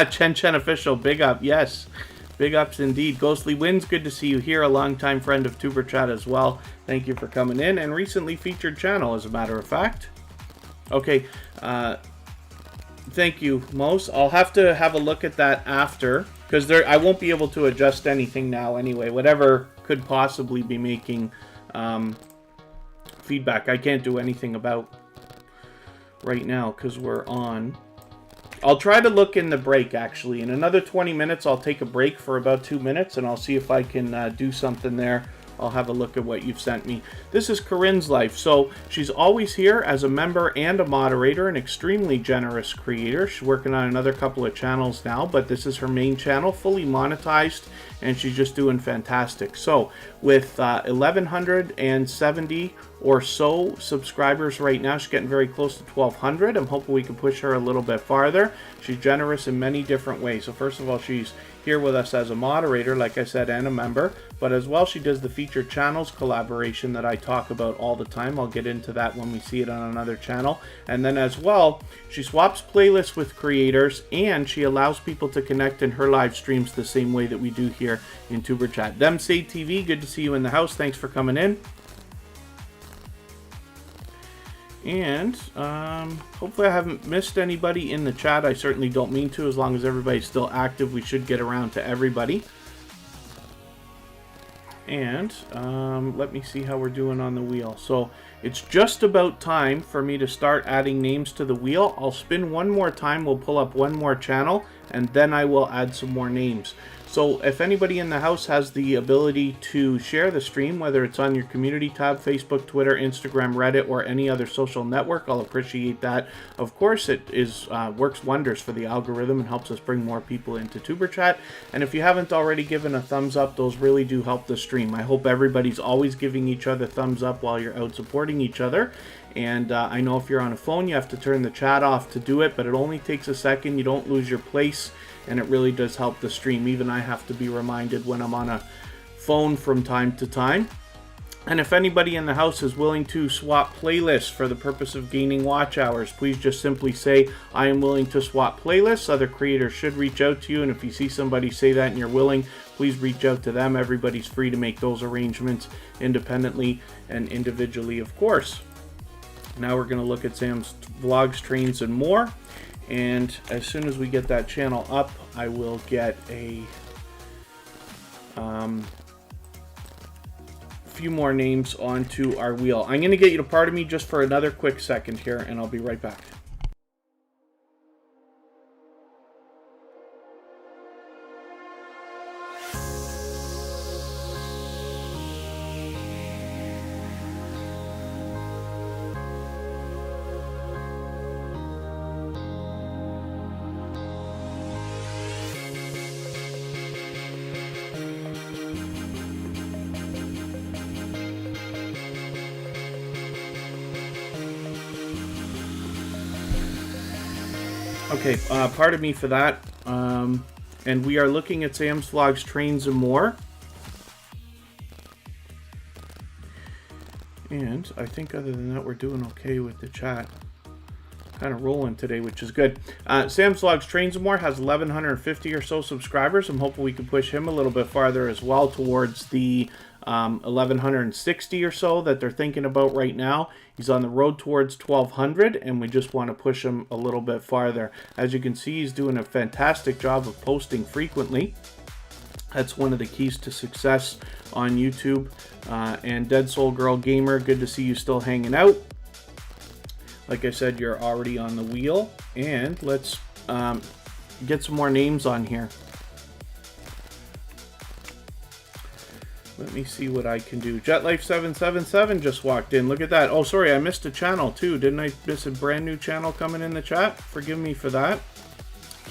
Chen Official, big up. Yes, big ups indeed. Ghostly Wins, good to see you here. A longtime friend of Tuber Chat as well. Thank you for coming in. And recently featured channel, as a matter of fact. Okay, thank you, Mos. I'll have to have a look at that after, because I won't be able to adjust anything now anyway. Whatever could possibly be making feedback, I can't do anything about right now because we're on. I'll try to look in the break, actually. In another 20 minutes, I'll take a break for about 2 minutes, and I'll see if I can do something there. I'll have a look at what you've sent me. This is Corinne's life. So she's always here as a member and a moderator, an extremely generous creator. She's working on another couple of channels now, but this is her main channel, fully monetized, and she's just doing fantastic. So with 1,170 or so subscribers right now, she's getting very close to 1,200. I'm hoping we can push her a little bit farther. She's generous in many different ways. So first of all, she's here with us as a moderator, like I said, and a member, but as well she does the featured channels collaboration that I talk about all the time. I'll get into that when we see it on another channel. And then as well, she swaps playlists with creators, and she allows people to connect in her live streams the same way that we do here in Tuber Chat. Them Say TV, good to see you in the house. Thanks for coming in. And hopefully I haven't missed anybody in the chat. I certainly don't mean to. As long as everybody's still active, we should get around to everybody. And let me see how we're doing on the wheel. So it's just about time for me to start adding names to the wheel. I'll spin one more time. We'll pull up one more channel, and then I will add some more names. So if anybody in the house has the ability to share the stream, whether it's on your community tab, Facebook, Twitter, Instagram, Reddit, or any other social network, I'll appreciate that. Of course, it is works wonders for the algorithm and helps us bring more people into Tuber Chat. And if you haven't already given a thumbs up, those really do help the stream. I hope everybody's always giving each other thumbs up while you're out supporting each other. And I know if you're on a phone, you have to turn the chat off to do it, but it only takes a second. You don't lose your place, and it really does help the stream. Even I have to be reminded when I'm on a phone from time to time. And if anybody in the house is willing to swap playlists for the purpose of gaining watch hours, please just simply say, I am willing to swap playlists. Other creators should reach out to you, and if you see somebody say that and you're willing, please reach out to them. Everybody's free to make those arrangements independently and individually, of course. Now we're going to look at Sam's vlogs, trains, and more. And as soon as we get that channel up, I will get a few more names onto our wheel. I'm going to get you to pardon me just for another quick second here, and I'll be right back. Okay, pardon me for that. And we are looking at Sam's Vlogs, Trains, and More. And I think other than that, we're doing okay with the chat. Kind of rolling today, which is good. Sam's Vlogs, Trains, and More has 1,150 or so subscribers. I'm hoping we can push him a little bit farther as well, towards the 1,160 or so that they're thinking about right now. He's on the road towards 1,200, and we just want to push him a little bit farther. As you can see, he's doing a fantastic job of posting frequently. That's one of the keys to success on YouTube. And Dead Soul Girl Gamer, good to see you still hanging out. Like I said, you're already on the wheel. And let's get some more names on here. Let me see what I can do. JetLife777 just walked in. Look at that. Oh, sorry, I missed a channel too. Didn't I miss a brand new channel coming in the chat? Forgive me for that.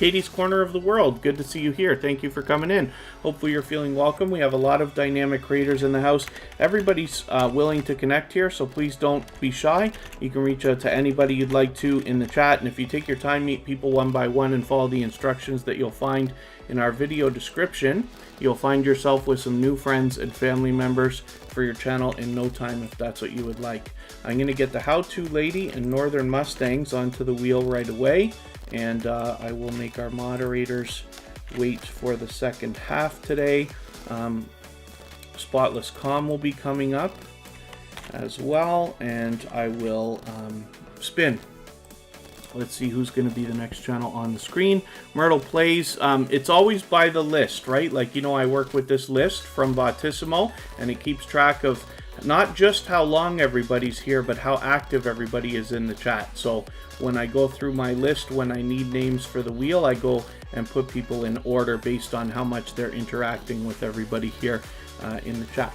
Katie's Corner of the World, good to see you here. Thank you for coming in. Hopefully you're feeling welcome. We have a lot of dynamic creators in the house. Everybody's willing to connect here, so please don't be shy. You can reach out to anybody you'd like to in the chat, and if you take your time, meet people one by one and follow the instructions that you'll find in our video description, you'll find yourself with some new friends and family members for your channel in no time if that's what you would like. I'm going to get the How-To Lady and Northern Mustangs onto the wheel right away, and I will make our moderators wait for the second half today. Spotless Calm will be coming up as well, and I will spin. Let's see who's going to be the next channel on the screen. Myrtle Plays. It's always by the list, right? Like, you know, I work with this list from Bautissimo, and it keeps track of not just how long everybody's here, but how active everybody is in the chat. So when I go through my list, when I need names for the wheel, I go and put people in order based on how much they're interacting with everybody here in the chat.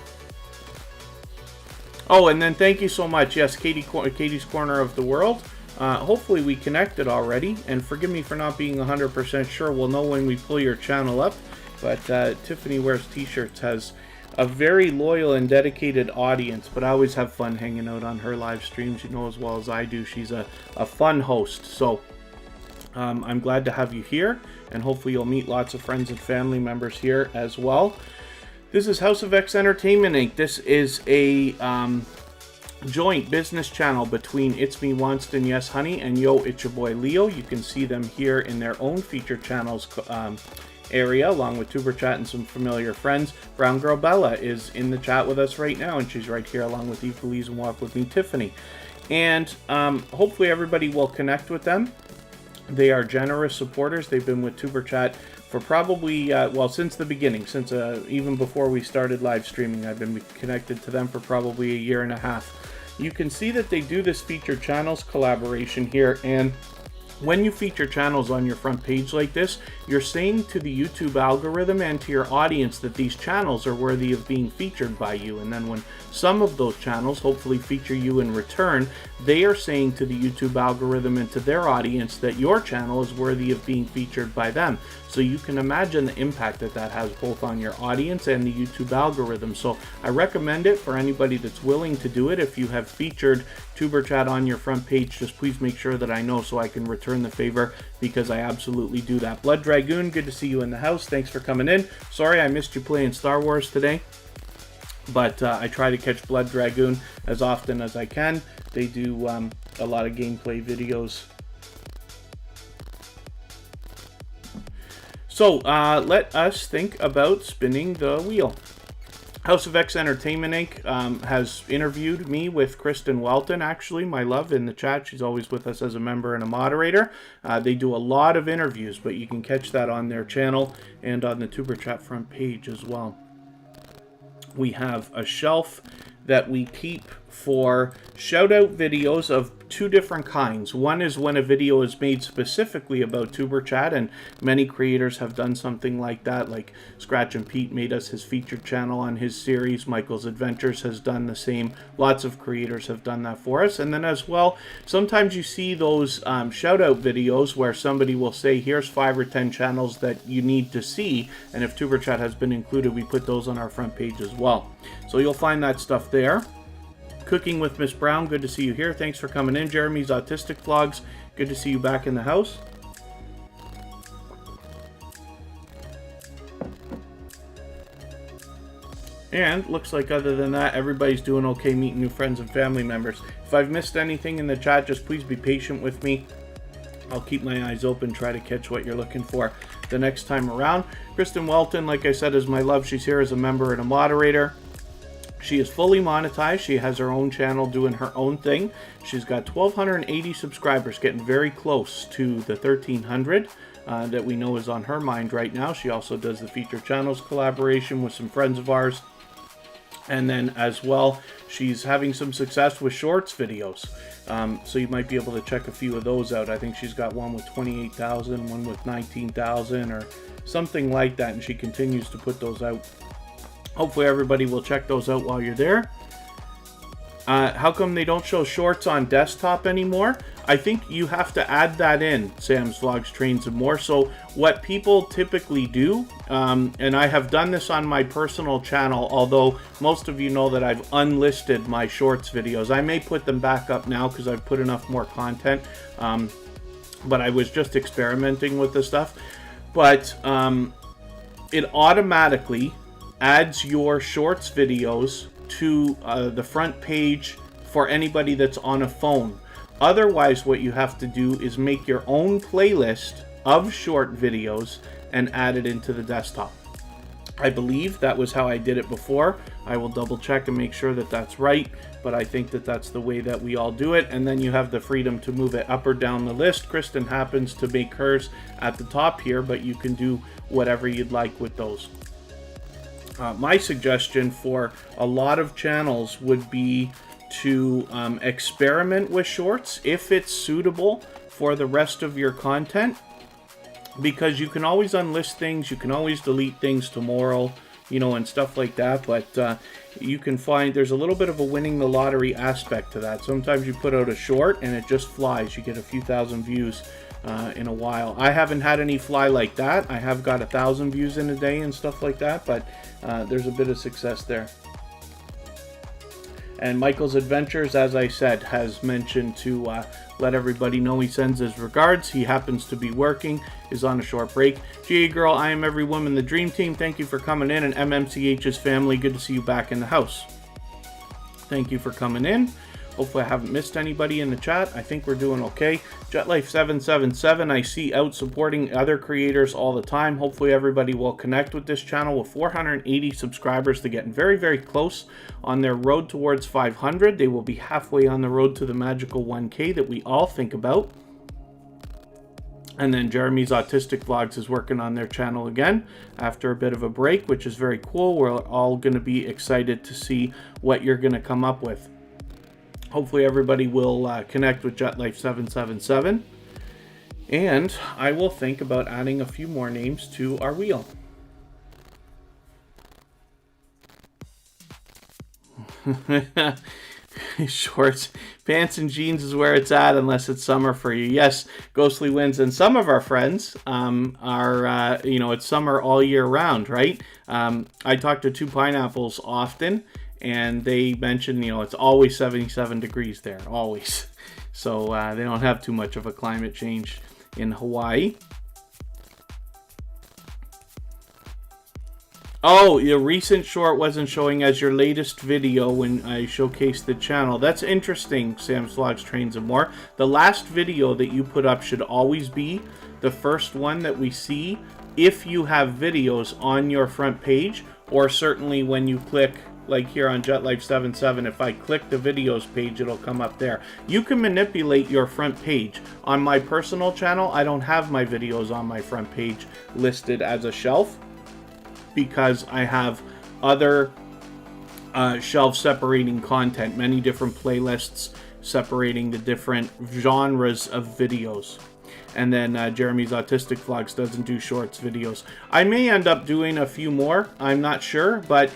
Oh, and then thank you so much. Yes, Katie's Corner of the World. Hopefully we connected already, and forgive me for not being 100% sure. We'll know when we pull your channel up, but Tiffany Wears T-Shirts has a very loyal and dedicated audience, but I always have fun hanging out on her live streams, you know, as well as I do. She's a fun host, so I'm glad to have you here, and hopefully you'll meet lots of friends and family members here as well. This is House of X Entertainment Inc. This is a joint business channel between It's Me Wanston Yes Honey and Yo It's Your Boy Leo. You can see them here in their own feature channels area, along with Tuber Chat and some familiar friends. Brown Girl Bella is in the chat with us right now, and she's right here along with Eve Louise and Walk With Me Tiffany. And hopefully everybody will connect with them. They are generous supporters. They've been with Tuber Chat for probably, well, since the beginning, since even before we started live streaming. I've been connected to them for probably a year and a half. You can see that they do this featured channels collaboration here, and when you feature channels on your front page like this, you're saying to the YouTube algorithm and to your audience that these channels are worthy of being featured by you. And then when some of those channels hopefully feature you in return, they are saying to the YouTube algorithm and to their audience that your channel is worthy of being featured by them. So you can imagine the impact that that has both on your audience and the YouTube algorithm. So I recommend it for anybody that's willing to do it. If you have featured Tuber Chat on your front page, just please make sure that I know so I can return the favor, because I absolutely do that. Blood Dragoon, good to see you in the house. Thanks for coming in. Sorry I missed you playing Star Wars today, but I try to catch Blood Dragoon as often as I can. They do a lot of gameplay videos. So let us think about spinning the wheel. House of X Entertainment Inc. Has interviewed me with Kristen Welton, actually, my love, in the chat. She's always with us as a member and a moderator. They do a lot of interviews, but you can catch that on their channel and on the Tuber Chat front page as well. We have a shelf that we keep for shout-out videos of two different kinds. One is when a video is made specifically about Tuber Chat, and many creators have done something like that, like Scratch and Pete made us his featured channel on his series. Michael's Adventures has done the same. Lots of creators have done that for us. And then as well, sometimes you see those shout-out videos where somebody will say, here's 5 or 10 channels that you need to see, and if Tuber Chat has been included, we put those on our front page as well. So you'll find that stuff there. Cooking with Miss Brown, good to see you here. Thanks for coming in. Jeremy's Autistic Vlogs, good to see you back in the house. And looks like other than that, everybody's doing okay meeting new friends and family members. If I've missed anything in the chat, just please be patient with me. I'll keep my eyes open, try to catch what you're looking for the next time around. Kristen Welton, like I said, is my love. She's here as a member and a moderator. She is fully monetized. She has her own channel doing her own thing. She's got 1,280 subscribers, getting very close to the 1,300 that we know is on her mind right now. She also does the feature channels collaboration with some friends of ours. And then as well, she's having some success with shorts videos. So you might be able to check a few of those out. I think she's got one with 28,000, one with 19,000 or something like that. And she continues to put those out. Hopefully everybody will check those out while you're there. How come they don't show shorts on desktop anymore? I think you have to add that in, Sam's Vlogs, Trains, and More. So what people typically do, and I have done this on my personal channel, although most of you know that I've unlisted my shorts videos. I may put them back up now because I've put enough more content, but I was just experimenting with this stuff. But it automatically adds your shorts videos to the front page for anybody that's on a phone. Otherwise, what you have to do is make your own playlist of short videos and add it into the desktop. I believe that was how I did it before. I will double check and make sure that that's right, but I think that that's the way that we all do it, and then you have the freedom to move it up or down the list. Kristen happens to make hers at the top here, but you can do whatever you'd like with those. My suggestion for a lot of channels would be to experiment with shorts if it's suitable for the rest of your content, because you can always unlist things, you can always delete things tomorrow, you know, and stuff like that. But you can find there's a little bit of a winning the lottery aspect to that. Sometimes you put out a short and it just flies. You get a few thousand views in a while. I haven't had any fly like that. I have got 1,000 views in a day and stuff like that, but there's a bit of success there. And Michael's Adventures, as I said, has mentioned to let everybody know he sends his regards. He happens to be working, is on a short break. GA Girl, I am every woman, the dream team. Thank you for coming in. And MMCH's family, good to see you back in the house. Thank you for coming in. Hopefully I haven't missed anybody in the chat. I think we're doing okay. JetLife777, I see out supporting other creators all the time. Hopefully everybody will connect with this channel. With 480 subscribers, they're getting very, very close on their road towards 500. They will be halfway on the road to the magical 1K that we all think about. And then Jeremy's Autistic Vlogs is working on their channel again after a bit of a break, which is very cool. We're all going to be excited to see what you're going to come up with. Hopefully everybody will connect with JetLife777, and I will think about adding a few more names to our wheel. Shorts, pants, and jeans is where it's at unless it's summer for you. Yes, Ghostly Winds, and some of our friends are, you know, it's summer all year round, right? I talk to Two Pineapples often, and they mention, you know, it's always 77 degrees there, always. So they don't have too much of a climate change in Hawaii. Oh, your recent short wasn't showing as your latest video when I showcased the channel. That's interesting, Sam's Vlogs, Trains, and More. The last video that you put up should always be the first one that we see if you have videos on your front page, or certainly when you click, like here on JetLife77, if I click the videos page, it'll come up there. You can manipulate your front page. On my personal channel, I don't have my videos on my front page listed as a shelf because I have other shelf separating content, many different playlists separating the different genres of videos. And then Jeremy's Autistic Vlogs doesn't do shorts videos. I may end up doing a few more, I'm not sure, but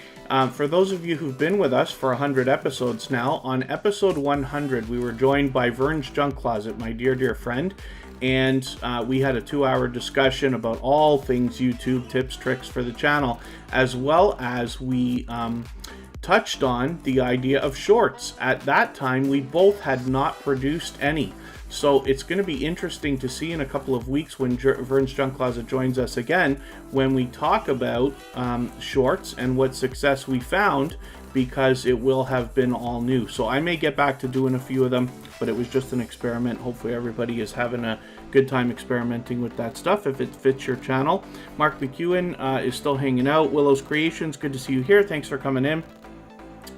for those of you who've been with us for 100 episodes now, on episode 100, we were joined by Vern's Junk Closet, my dear, dear friend, and we had a 2-hour discussion about all things YouTube, tips, tricks for the channel, as well as we touched on the idea of shorts. At that time, we both had not produced any. So it's going to be interesting to see in a couple of weeks when Vern's Junk Closet joins us again, when we talk about shorts and what success we found, because it will have been all new. So I may get back to doing a few of them, but it was just an experiment. Hopefully everybody is having a good time experimenting with that stuff if it fits your channel. Mark McEwen is still hanging out. Willow's Creations, good to see you here. Thanks for coming in.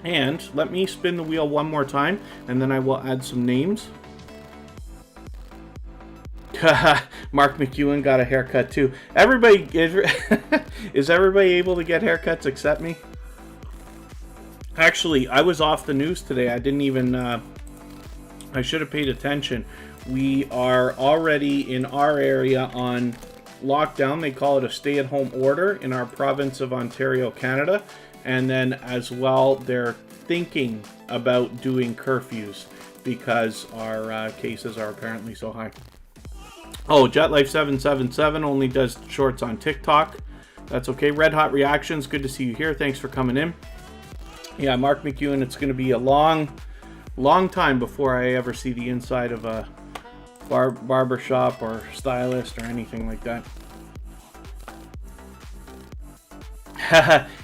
And let me spin the wheel one more time, and then I will add some names. Mark McEwen got a haircut too. Everybody is everybody able to get haircuts except me? Actually, I was off the news today. I didn't even I should have paid attention. We are already in our area on lockdown. They call it a stay-at-home order in our province of Ontario, Canada. And then as well, they're thinking about doing curfews because our cases are apparently so high. Oh, JetLife777 only does shorts on TikTok. That's okay. Red Hot Reactions, good to see you here. Thanks for coming in. Yeah, Mark McEwen, it's going to be a long time before I ever see the inside of a barber shop or stylist or anything like that.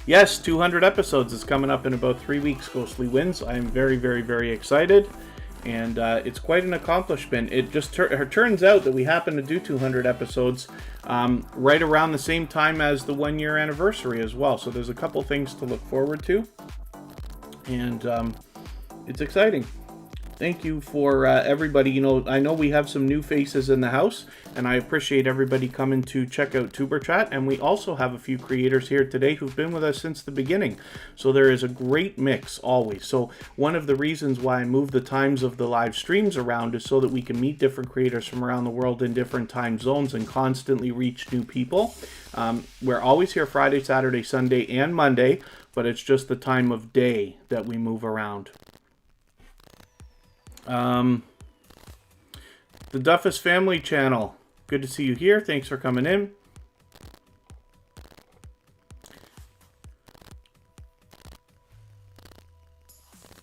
Yes, 200 episodes is coming up in about 3 weeks, Ghostly Wins. I'm very, very, very excited. And it's quite an accomplishment. It just turns out that we happen to do 200 episodes right around the same time as the 1-year anniversary as well. So there's a couple things to look forward to. And it's exciting. Thank you for everybody. You know, I know we have some new faces in the house, and I appreciate everybody coming to check out Tuber Chat. And we also have a few creators here today who've been with us since the beginning. So there is a great mix always. So one of the reasons why I move the times of the live streams around is so that we can meet different creators from around the world in different time zones and constantly reach new people. We're always here Friday, Saturday, Sunday, and Monday, but it's just the time of day that we move around. The Duffus Family Channel. Good to see you here. Thanks for coming in.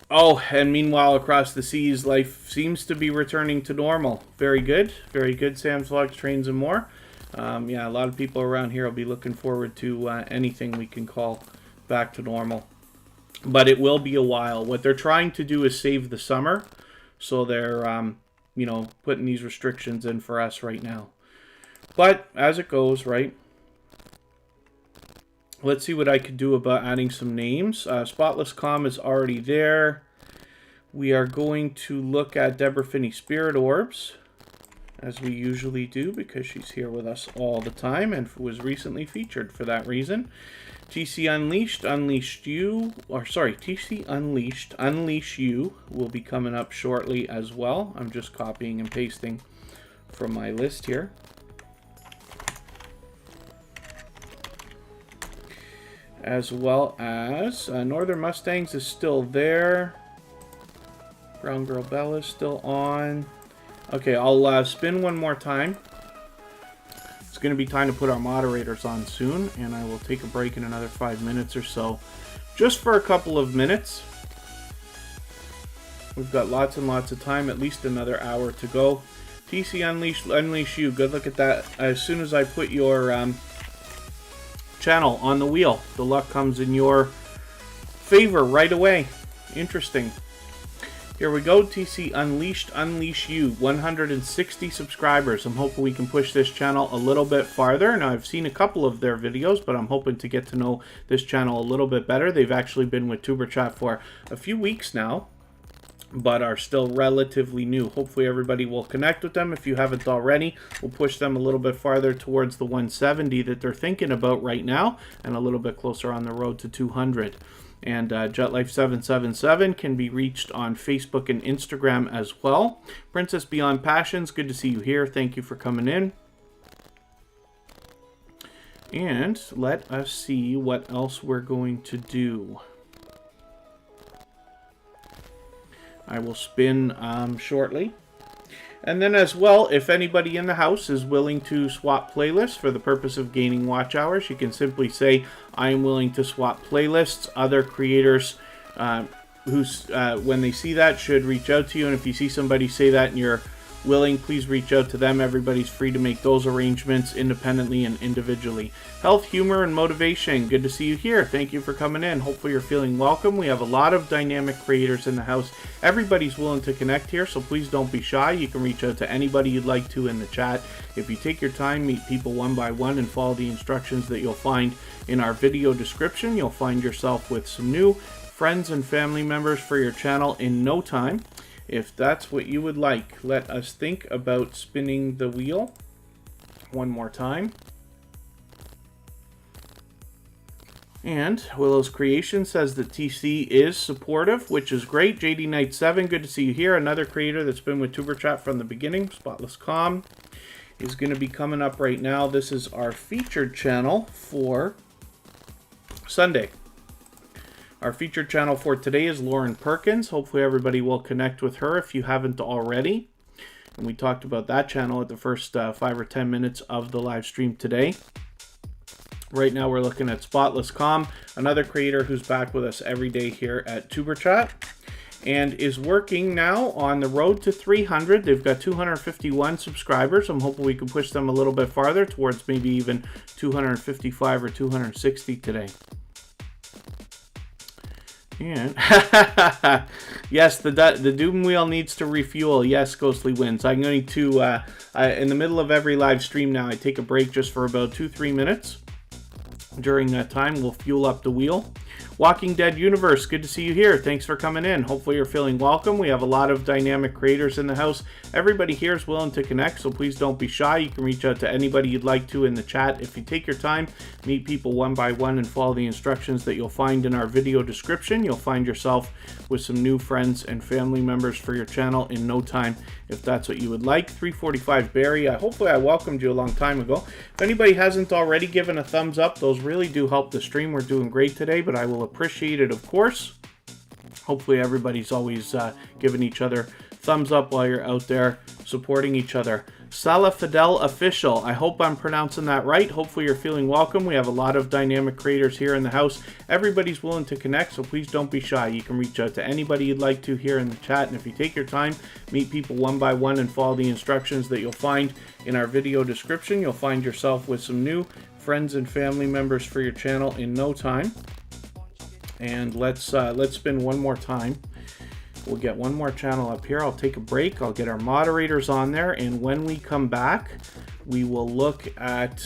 Oh, and meanwhile, across the seas, life seems to be returning to normal. Very good. Very good, Sam's Vlogs, Trains, and More. Yeah, a lot of people around here will be looking forward to anything we can call back to normal. But it will be a while. What they're trying to do is save the summer. So they're, you know, putting these restrictions in for us right now. But as it goes, right? Let's see what I could do about adding some names. Spotless Calm is already there. We are going to look at Deborah Finney Spirit Orbs, as we usually do, because she's here with us all the time and was recently featured for that reason. TC Unleashed, Unleashed You, or sorry, TC Unleashed, Unleash You will be coming up shortly as well. I'm just copying and pasting from my list here. As well as Northern Mustangs is still there. Brown Girl Bella is still on. Okay, I'll spin one more time. It's going to be time to put our moderators on soon, and I will take a break in another 5 minutes or so, just for a couple of minutes. We've got lots and lots of time, at least another hour to go. TC Unleash You, good look at that. As soon as I put your channel on the wheel, the luck comes in your favor right away. Interesting. Here we go, TC Unleashed, Unleash You, 160 subscribers. I'm hoping we can push this channel a little bit farther. Now, I've seen a couple of their videos, but I'm hoping to get to know this channel a little bit better. They've actually been with Tuber Chat for a few weeks now, but are still relatively new. Hopefully everybody will connect with them. If you haven't already, we'll push them a little bit farther towards the 170 that they're thinking about right now, and a little bit closer on the road to 200. And JetLife777 can be reached on Facebook and Instagram as well. Princess Beyond Passions, good to see you here. Thank you for coming in. And let us see what else we're going to do. I will spin shortly. And then as well, if anybody in the house is willing to swap playlists for the purpose of gaining watch hours, you can simply say, I am willing to swap playlists. Other creators when they see that should reach out to you. And if you see somebody say that and you're willing, please reach out to them. Everybody's free to make those arrangements independently and individually. Health, humor, and motivation. Good to see you here. Thank you for coming in. Hopefully you're feeling welcome. We have a lot of dynamic creators in the house. Everybody's willing to connect here, so please don't be shy. You can reach out to anybody you'd like to in the chat. If you take your time, meet people one by one, and follow the instructions that you'll find in our video description, you'll find yourself with some new friends and family members for your channel in no time. If that's what you would like, let us think about spinning the wheel one more time. And Willow's Creation says that TC is supportive, which is great. JD Knight 7, good to see you here. Another creator that's been with Tuber Chat from the beginning. Spotless Calm is going to be coming up right now. This is our featured channel for Sunday. Our featured channel for today is Lauren Perkins. Hopefully everybody will connect with her if you haven't already. And we talked about that channel at the first 5 or 10 minutes of the live stream today. Right now we're looking at Spotless Calm, another creator who's back with us every day here at Tuber Chat, and is working now on the road to 300. They've got 251 subscribers. I'm hoping we can push them a little bit farther towards maybe even 255 or 260 today. And yes, the Doom Wheel needs to refuel. Yes, Ghostly Wins. I'm going to, in the middle of every live stream now, I take a break just for about 2-3 minutes. During that time, we'll fuel up the wheel. Walking Dead Universe, good to see you here. Thanks for coming in. Hopefully you're feeling welcome. We have a lot of dynamic creators in the house. Everybody here is willing to connect, so please don't be shy. You can reach out to anybody you'd like to in the chat. If you take your time, meet people one by one and follow the instructions that you'll find in our video description, you'll find yourself with some new friends and family members for your channel in no time, if that's what you would like. 345 Barry, hopefully I welcomed you a long time ago. If anybody hasn't already given a thumbs up, those really do help the stream. We're doing great today, but I will appreciate it, of course. Hopefully everybody's always giving each other thumbs up while you're out there supporting each other. Salah Fidel Official, I hope I'm pronouncing that right. Hopefully you're feeling welcome. We have a lot of dynamic creators here in the house. Everybody's willing to connect, so please don't be shy. You can reach out to anybody you'd like to here in the chat, and if you take your time, meet people one by one and follow the instructions that you'll find in our video description, you'll find yourself with some new friends and family members for your channel in no time. And let's spin one more time. We'll get one more channel up here. I'll take a break. I'll get our moderators on there, and when we come back, we will look at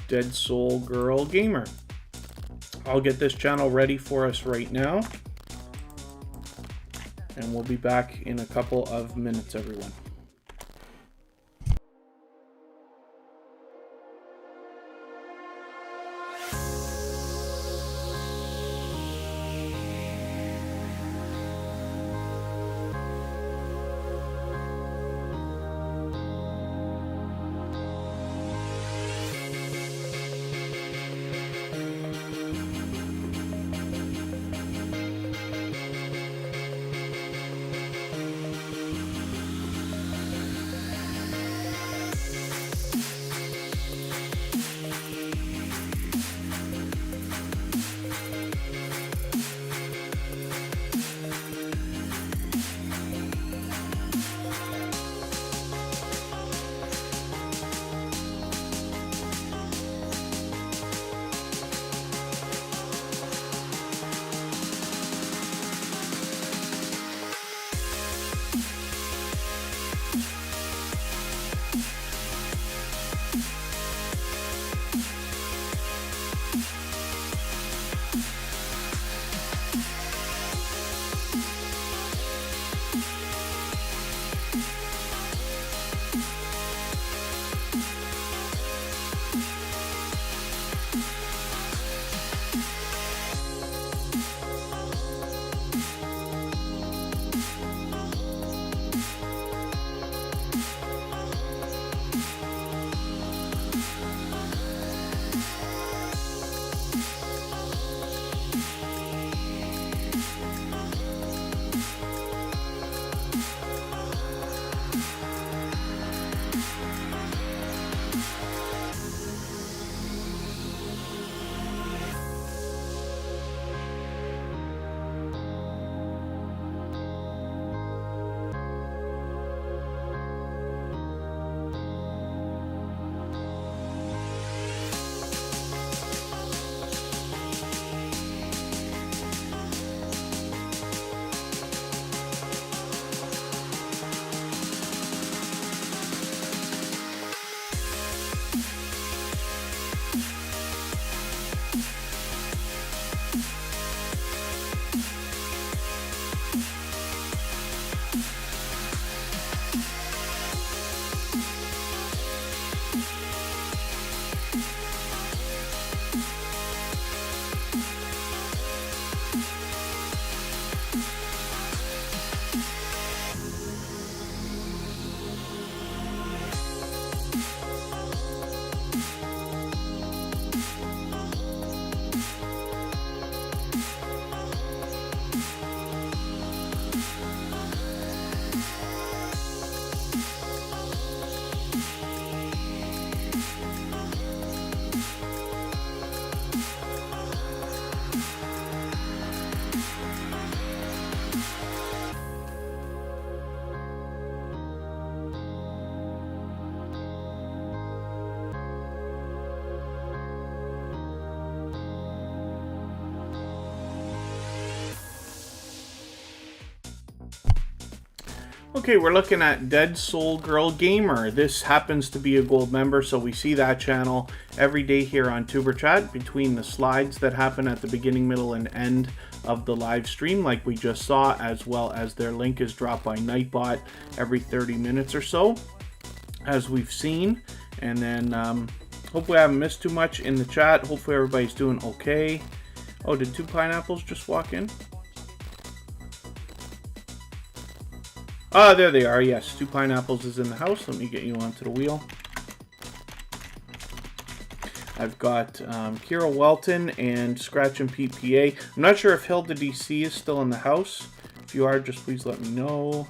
Dead Soul Girl Gamer. I'll get this channel ready for us right now, and we'll be back in a couple of minutes, everyone. Okay, we're looking at Dead Soul Girl Gamer. This happens to be a gold member, so we see that channel every day here on Tuber Chat between the slides that happen at the beginning, middle, and end of the live stream like we just saw, as well as their link is dropped by Nightbot every 30 minutes or so, as we've seen. And then hopefully I haven't missed too much in the chat. Hopefully everybody's doing okay. Oh, did 2 pineapples just walk in? Ah, there they are. Yes, 2 pineapples is in the house. Let me get you onto the wheel. I've got Kira Welton and Scratch and Pete PA. I'm not sure if Hilda DC is still in the house. If you are, just please let me know.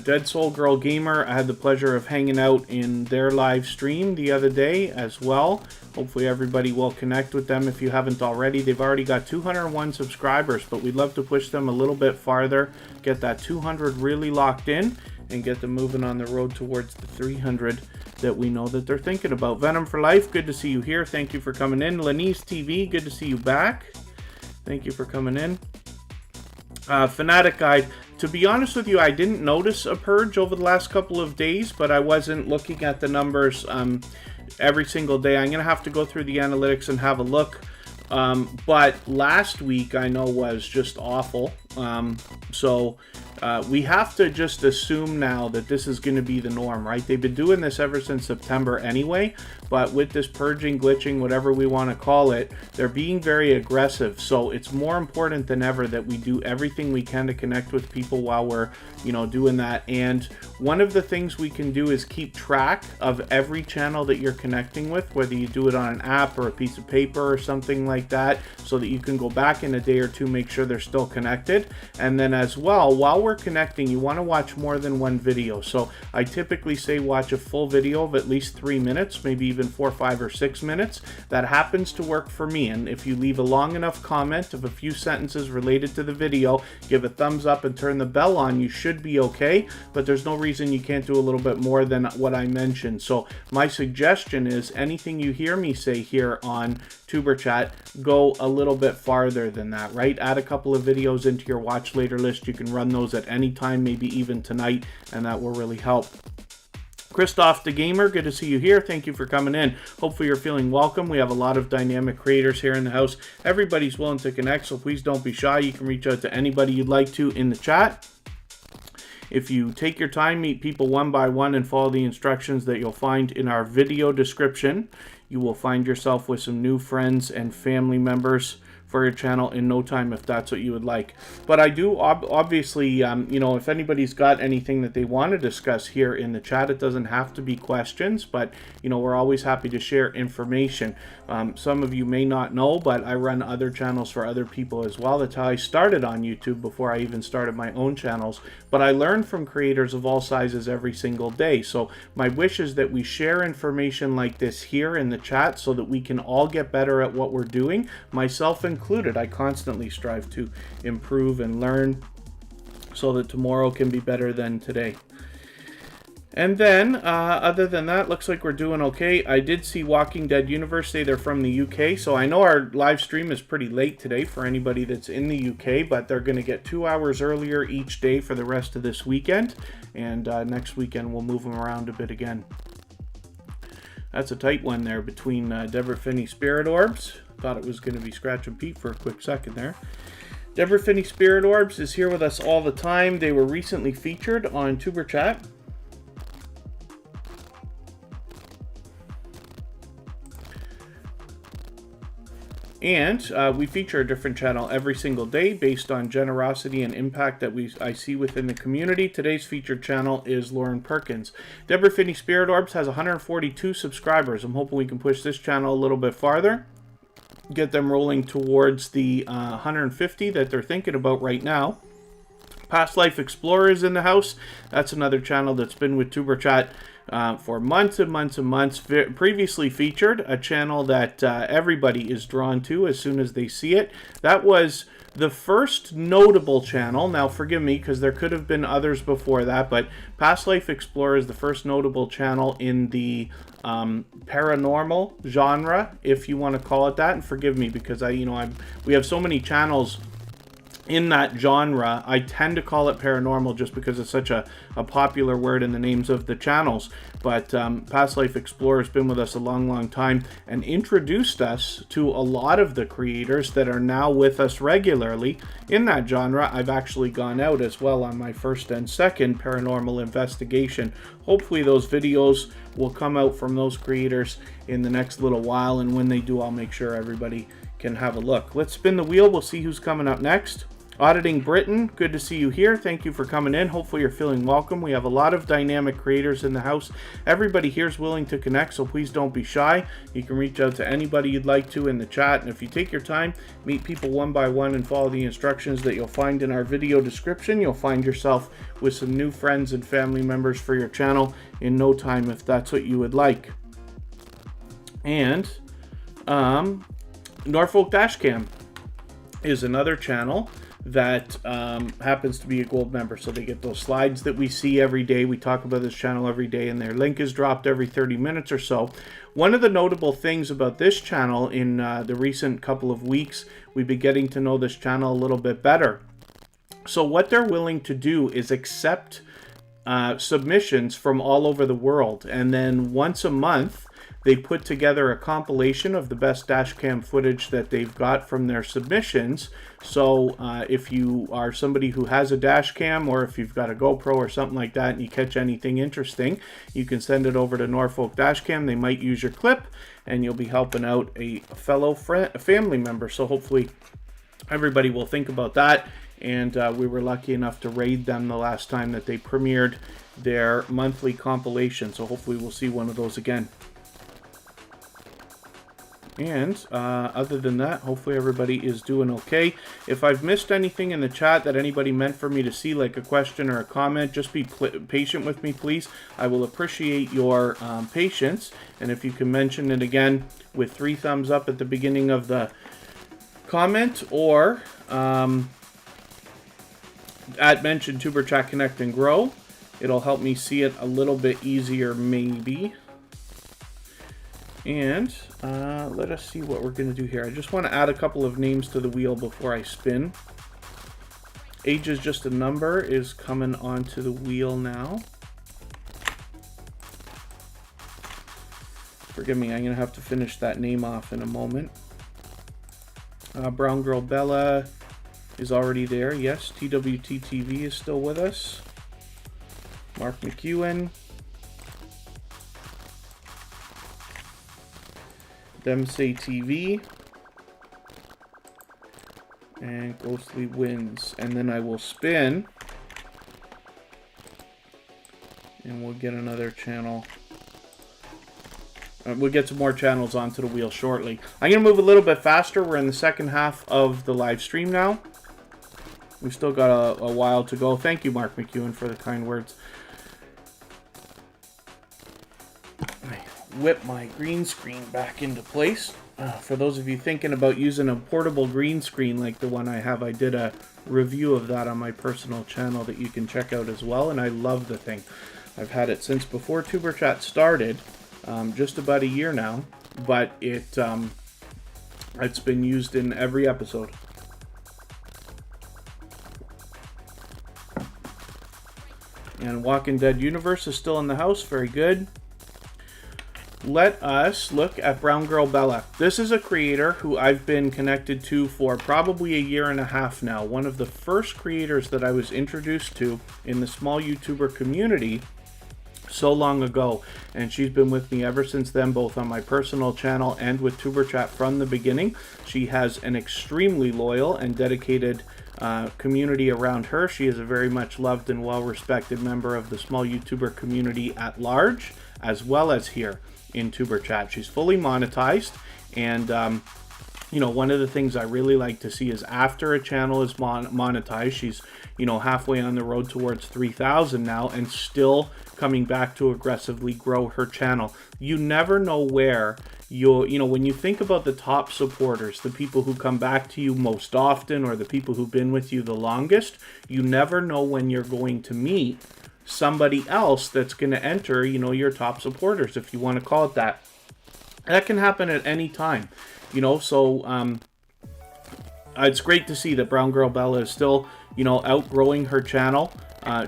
Dead Soul Girl Gamer, I had the pleasure of hanging out in their live stream the other day as well. Hopefully everybody will connect with them if you haven't already. They've already got 201 subscribers, but we'd love to push them a little bit farther, get that 200 really locked in, and get them moving on the road towards the 300 that we know that they're thinking about. Venom for Life, good to see you here. Thank you for coming in. Lenise TV, good to see you back. Thank you for coming in. Fanatic Guide, to be honest with you, I didn't notice a purge over the last couple of days, but I wasn't looking at the numbers every single day. I'm going to have to go through the analytics and have a look. But last week I know was just awful. So we have to just assume now that this is going to be the norm, right? They've been doing this ever since September anyway, but with this purging, glitching, whatever we want to call it, they're being very aggressive. So it's more important than ever that we do everything we can to connect with people while we're, doing that. And one of the things we can do is keep track of every channel that you're connecting with, whether you do it on an app or a piece of paper or something like that, so that you can go back in a day or two, make sure they're still connected. And then as well, while we're connecting, you want to watch more than one video. So I typically say watch a full video of at least 3 minutes, maybe even 4, 5, or 6 minutes. That happens to work for me. And if you leave a long enough comment of a few sentences related to the video, give a thumbs up and turn the bell on, you should be okay. But there's no reason you can't do a little bit more than what I mentioned. So my suggestion is anything you hear me say here on Tuber Chat, go a little bit farther than that, right? Add a couple of videos into your watch later list. You can run those at any time, maybe even tonight, and that will really help. Christoph the Gamer, good to see you here. Thank you for coming in. Hopefully you're feeling welcome. We have a lot of dynamic creators here in the house. Everybody's willing to connect, so please don't be shy. You can reach out to anybody you'd like to in the chat. If you take your time, meet people one by one, and follow the instructions that you'll find in our video description, you will find yourself with some new friends and family members for your channel in no time, if that's what you would like. But I do obviously, if anybody's got anything that they want to discuss here in the chat, it doesn't have to be questions, but we're always happy to share information. Some of you may not know, but I run other channels for other people as well. That's how I started on YouTube before I even started my own channels. But I learn from creators of all sizes every single day. So my wish is that we share information like this here in the chat so that we can all get better at what we're doing, myself included. I constantly strive to improve and learn so that tomorrow can be better than today. And then, other than that, looks like we're doing okay. I did see Walking Dead Universe say they're from the UK, so I know our live stream is pretty late today for anybody that's in the UK, but they're going to get 2 hours earlier each day for the rest of this weekend, and next weekend we'll move them around a bit again. That's a tight one there between Deborah Finney Spirit Orbs. Thought it was going to be Scratch and Pete for a quick second there. Deborah Finney Spirit Orbs is here with us all the time. They were recently featured on Tuber Chat. And we feature a different channel every single day based on generosity and impact that I see within the community. Today's featured channel is Lauren Perkins. Deborah Finney Spirit Orbs has 142 subscribers. I'm hoping we can push this channel a little bit farther, get them rolling towards the 150 that they're thinking about right now. Past Life Explorer is in the house. That's another channel that's been with Tuber Chat for months and months and months. Previously featured, a channel that everybody is drawn to as soon as they see it. That was the first notable channel. Now forgive me because there could have been others before that, but Past Life Explorer is the first notable channel in the paranormal genre, if you want to call it that. And forgive me because we have so many channels in that genre. I tend to call it paranormal just because it's such a popular word in the names of the channels. But Past Life Explorer has been with us a long time and introduced us to a lot of the creators that are now with us regularly in that genre. I've actually gone out as well on my first and second paranormal investigation. Hopefully those videos will come out from those creators in the next little while, and when they do, I'll make sure everybody can have a look. Let's spin the wheel. We'll see who's coming up next. Auditing Britain, good to see you here. Thank you for coming in. Hopefully you're feeling welcome. We have a lot of dynamic creators in the house. Everybody here is willing to connect, so please don't be shy. You can reach out to anybody you'd like to in the chat, and if you take your time, meet people one by one and follow the instructions that you'll find in our video description, you'll find yourself with some new friends and family members for your channel in no time if that's what you would like. And Norfolk Dashcam is another channel that happens to be a gold member, so they get those slides that we see every day. We talk about this channel every day, and their link is dropped every 30 minutes or so. One of the notable things about this channel in the recent couple of weeks, we've been getting to know this channel a little bit better. So what they're willing to do is accept submissions from all over the world, and then once a month they put together a compilation of the best dashcam footage that they've got from their submissions. So if you are somebody who has a dashcam, or if you've got a GoPro or something like that and you catch anything interesting, you can send it over to Norfolk Dashcam. They might use your clip and you'll be helping out a fellow family member. So hopefully everybody will think about that. And we were lucky enough to raid them the last time that they premiered their monthly compilation. So hopefully we'll see one of those again. And other than that, hopefully everybody is doing okay. If I've missed anything in the chat that anybody meant for me to see, like a question or a comment, just be patient with me, please. I will appreciate your patience. And if you can mention it again with 3 thumbs up at the beginning of the comment, or at mention Tuber Chat Connect and Grow, it'll help me see it a little bit easier maybe. And let us see what we're going to do here. I just want to add a couple of names to the wheel before I spin. Age is just a number is coming onto the wheel now. Forgive me, I'm going to have to finish that name off in a moment. Brown Girl Bella is already there. Yes, TWTTV is still with us. Mark McEwen. Say TV, and Ghostly Winds, and then I will spin, and we'll get another channel. We'll get some more channels onto the wheel shortly. I'm going to move a little bit faster. We're in the second half of the live stream now. We've still got a while to go. Thank you, Mark McEwen, for the kind words. Whip my green screen back into place. For those of you thinking about using a portable green screen like the one I have, I did a review of that on my personal channel that you can check out as well, and I love the thing. I've had it since before Tuber Chat started, just about a year now, but it's been used in every episode. And Walking Dead Universe is still in the house. Very good. Let us look at Brown Girl Bella. This is a creator who I've been connected to for probably a year and a half now. One of the first creators that I was introduced to in the small YouTuber community so long ago. And she's been with me ever since then, both on my personal channel and with Tuber Chat from the beginning. She has an extremely loyal and dedicated community around her. She is a very much loved and well-respected member of the small YouTuber community at large, as well as here in Tuber Chat. She's fully monetized, and you know, one of the things I really like to see is after a channel is monetized, she's, you know, halfway on the road towards 3,000 now and still coming back to aggressively grow her channel. You never know where you know, when you think about the top supporters, the people who come back to you most often, or the people who've been with you the longest, you never know when you're going to meet somebody else that's going to enter, you know, your top supporters, if you want to call it that. That can happen at any time, you know. So it's great to see that Brown Girl Bella is still, you know, outgrowing her channel.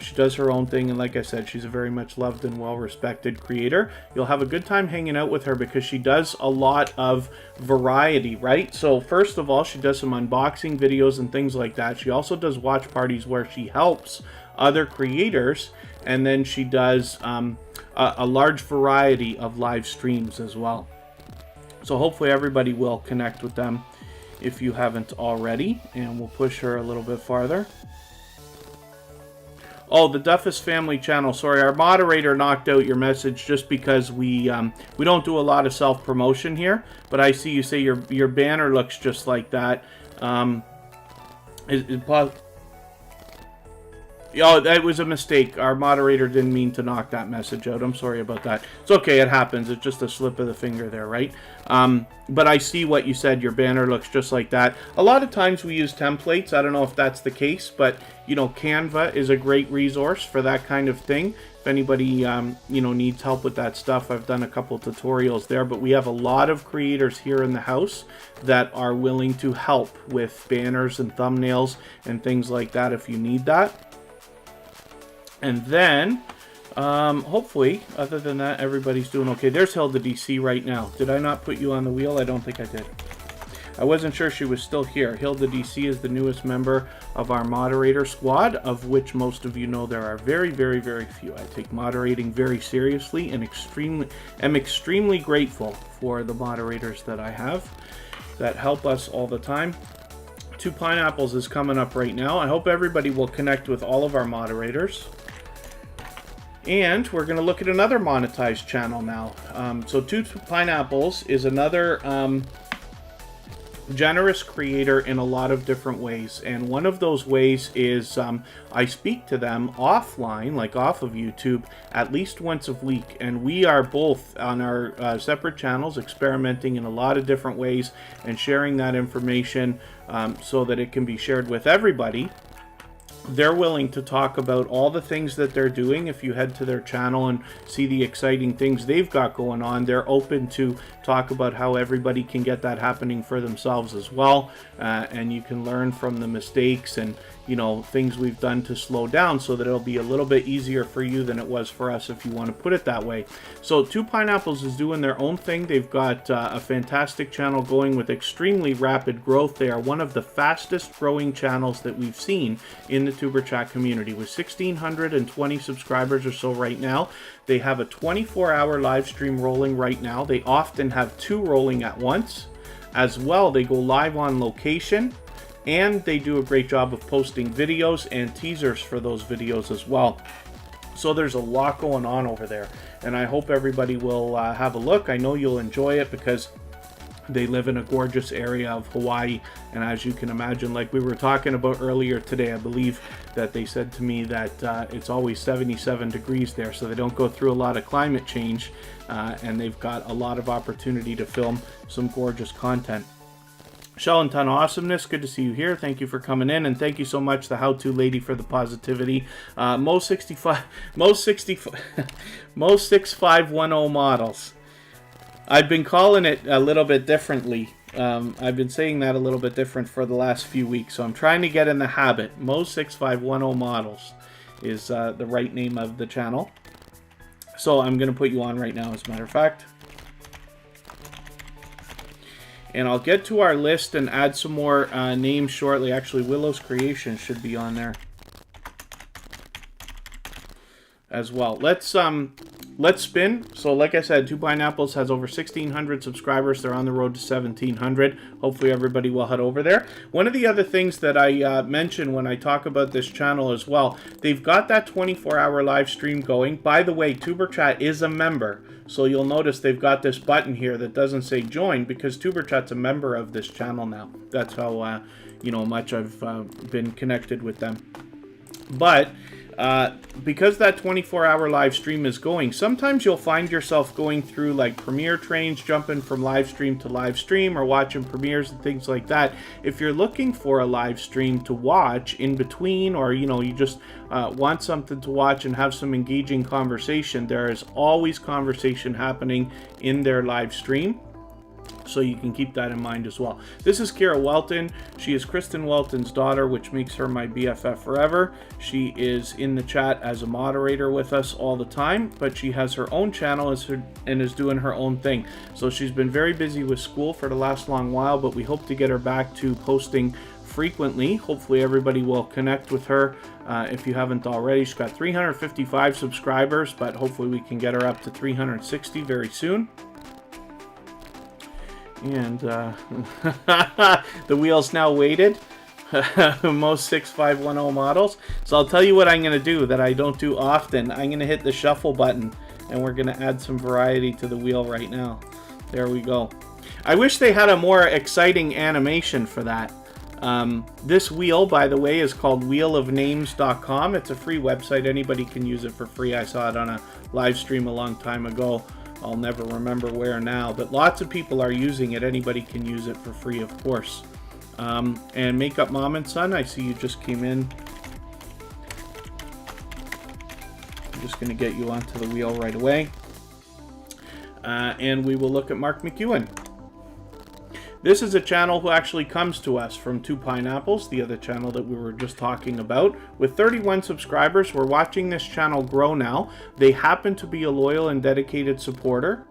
She does her own thing, and like I said, she's a very much loved and well-respected creator. You'll have a good time hanging out with her because she does a lot of variety, right? So first of all, she does some unboxing videos and things like that. She also does watch parties where she helps other creators, and then she does a large variety of live streams as well. So hopefully everybody will connect with them if you haven't already, and we'll push her a little bit farther. Oh, the Duffus Family channel. Sorry, our moderator knocked out your message just because we don't do a lot of self-promotion here. But I see you say your banner looks just like that. Oh, that was a mistake. Our moderator didn't mean to knock that message out. I'm sorry about that. It's okay. It happens. It's just a slip of the finger there, right? But I see what you said. Your banner looks just like that. A lot of times we use templates. I don't know if that's the case, but, you know, Canva is a great resource for that kind of thing. If anybody, you know, needs help with that stuff, I've done a couple tutorials there. But we have a lot of creators here in the house that are willing to help with banners and thumbnails and things like that if you need that. And then, hopefully, other than that, everybody's doing okay. There's Hilda DC right now. Did I not put you on the wheel? I don't think I did. I wasn't sure she was still here. Hilda DC is the newest member of our moderator squad, of which most of you know there are very, very, very few. I take moderating very seriously and am extremely grateful for the moderators that I have that help us all the time. 2 Pineapples is coming up right now. I hope everybody will connect with all of our moderators. And we're going to look at another monetized channel now. So 2 Pineapples is another generous creator in a lot of different ways. And one of those ways is I speak to them offline, like off of YouTube, at least once a week. And we are both on our separate channels experimenting in a lot of different ways and sharing that information so that it can be shared with everybody. They're willing to talk about all the things that they're doing. If you head to their channel and see the exciting things they've got going on, they're open to talk about how everybody can get that happening for themselves as well. And you can learn from the mistakes and, you know, things we've done to slow down so that it'll be a little bit easier for you than it was for us, if you want to put it that way. So 2 Pineapples is doing their own thing. They've got a fantastic channel going with extremely rapid growth. They are one of the fastest growing channels that we've seen in the Tuber Chat community, with 1,620 subscribers or so right now. They have a 24-hour live stream rolling right now. They often have 2 rolling at once. As well, they go live on location, and they do a great job of posting videos and teasers for those videos as well. So there's a lot going on over there, and I hope everybody will have a look. I know you'll enjoy it because they live in a gorgeous area of Hawaii, and as you can imagine, like we were talking about earlier today, I believe that they said to me that it's always 77 degrees there, so they don't go through a lot of climate change, and they've got a lot of opportunity to film some gorgeous content. Shell and Ton Awesomeness, good to see you here. Thank you for coming in, and thank you so much, the How-To Lady, for the positivity. Mo 6510 models. I've been calling it a little bit differently. I've been saying that a little bit different for the last few weeks, so I'm trying to get in the habit. Mo 6510 models is the right name of the channel. So I'm going to put you on right now, as a matter of fact. And I'll get to our list and add some more names shortly. Actually, Willow's Creation should be on there as well. Let's spin. So like I said, 2 Pineapples has over 1,600 subscribers. They're on the road to 1,700. Hopefully everybody will head over there. One of the other things that I mention when I talk about this channel as well, they've got that 24-hour live stream going. By the way, Tuber Chat is a member. So you'll notice they've got this button here that doesn't say join, because Tuber Chat's a member of this channel now. That's how you know, much I've been connected with them. But because that 24-hour live stream is going, sometimes you'll find yourself going through like premiere trains, jumping from live stream to live stream, or watching premieres and things like that. If you're looking for a live stream to watch in between, or you know, you just want something to watch and have some engaging conversation, there is always conversation happening in their live stream. So you can keep that in mind as well. This is Kira Welton. She is Kristen Welton's daughter, which makes her my BFF forever. She is in the chat as a moderator with us all the time, but she has her own channel and is doing her own thing. So she's been very busy with school for the last long while, but we hope to get her back to posting frequently. Hopefully everybody will connect with her if you haven't already. She's got 355 subscribers, but hopefully we can get her up to 360 very soon. And the wheel's now weighted. Most 6510 models. So I'll tell you what I'm going to do that I don't do often. I'm going to hit the shuffle button, and we're going to add some variety to the wheel right now. There we go. I wish they had a more exciting animation for that. This wheel, by the way, is called wheelofnames.com. It's a free website. Anybody can use it for free. I saw it on a live stream a long time ago. I'll never remember where now, but lots of people are using it. Anybody can use it for free, of course. And Makeup Mom and Son, I see you just came in. I'm just going to get you onto the wheel right away. And we will look at Mark McEwen. This is a channel who actually comes to us from Two Pineapples, the other channel that we were just talking about. With 31 subscribers, we're watching this channel grow now. They happen to be a loyal and dedicated supporter.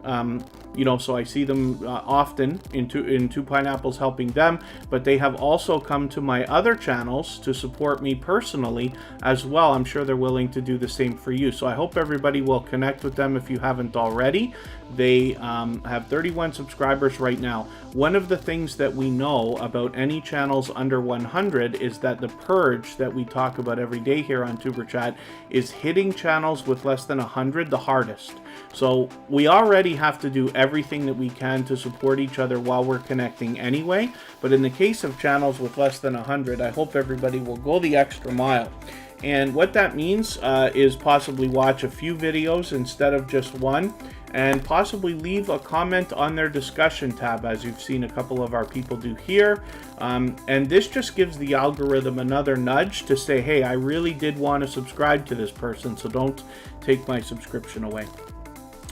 You know, so I see them often in Two Pineapples helping them, but they have also come to my other channels to support me personally as well. I'm sure they're willing to do the same for you. So I hope everybody will connect with them if you haven't already. They have 31 subscribers right now. One of the things that we know about any channels under 100 is that the purge that we talk about every day here on Tuber Chat is hitting channels with less than 100 the hardest. So we already have to do everything that we can to support each other while we're connecting anyway. But in the case of channels with less than 100, I hope everybody will go the extra mile. And what that means is possibly watch a few videos instead of just one, and possibly leave a comment on their discussion tab, as you've seen a couple of our people do here. And this just gives the algorithm another nudge to say, hey, I really did want to subscribe to this person, so don't take my subscription away.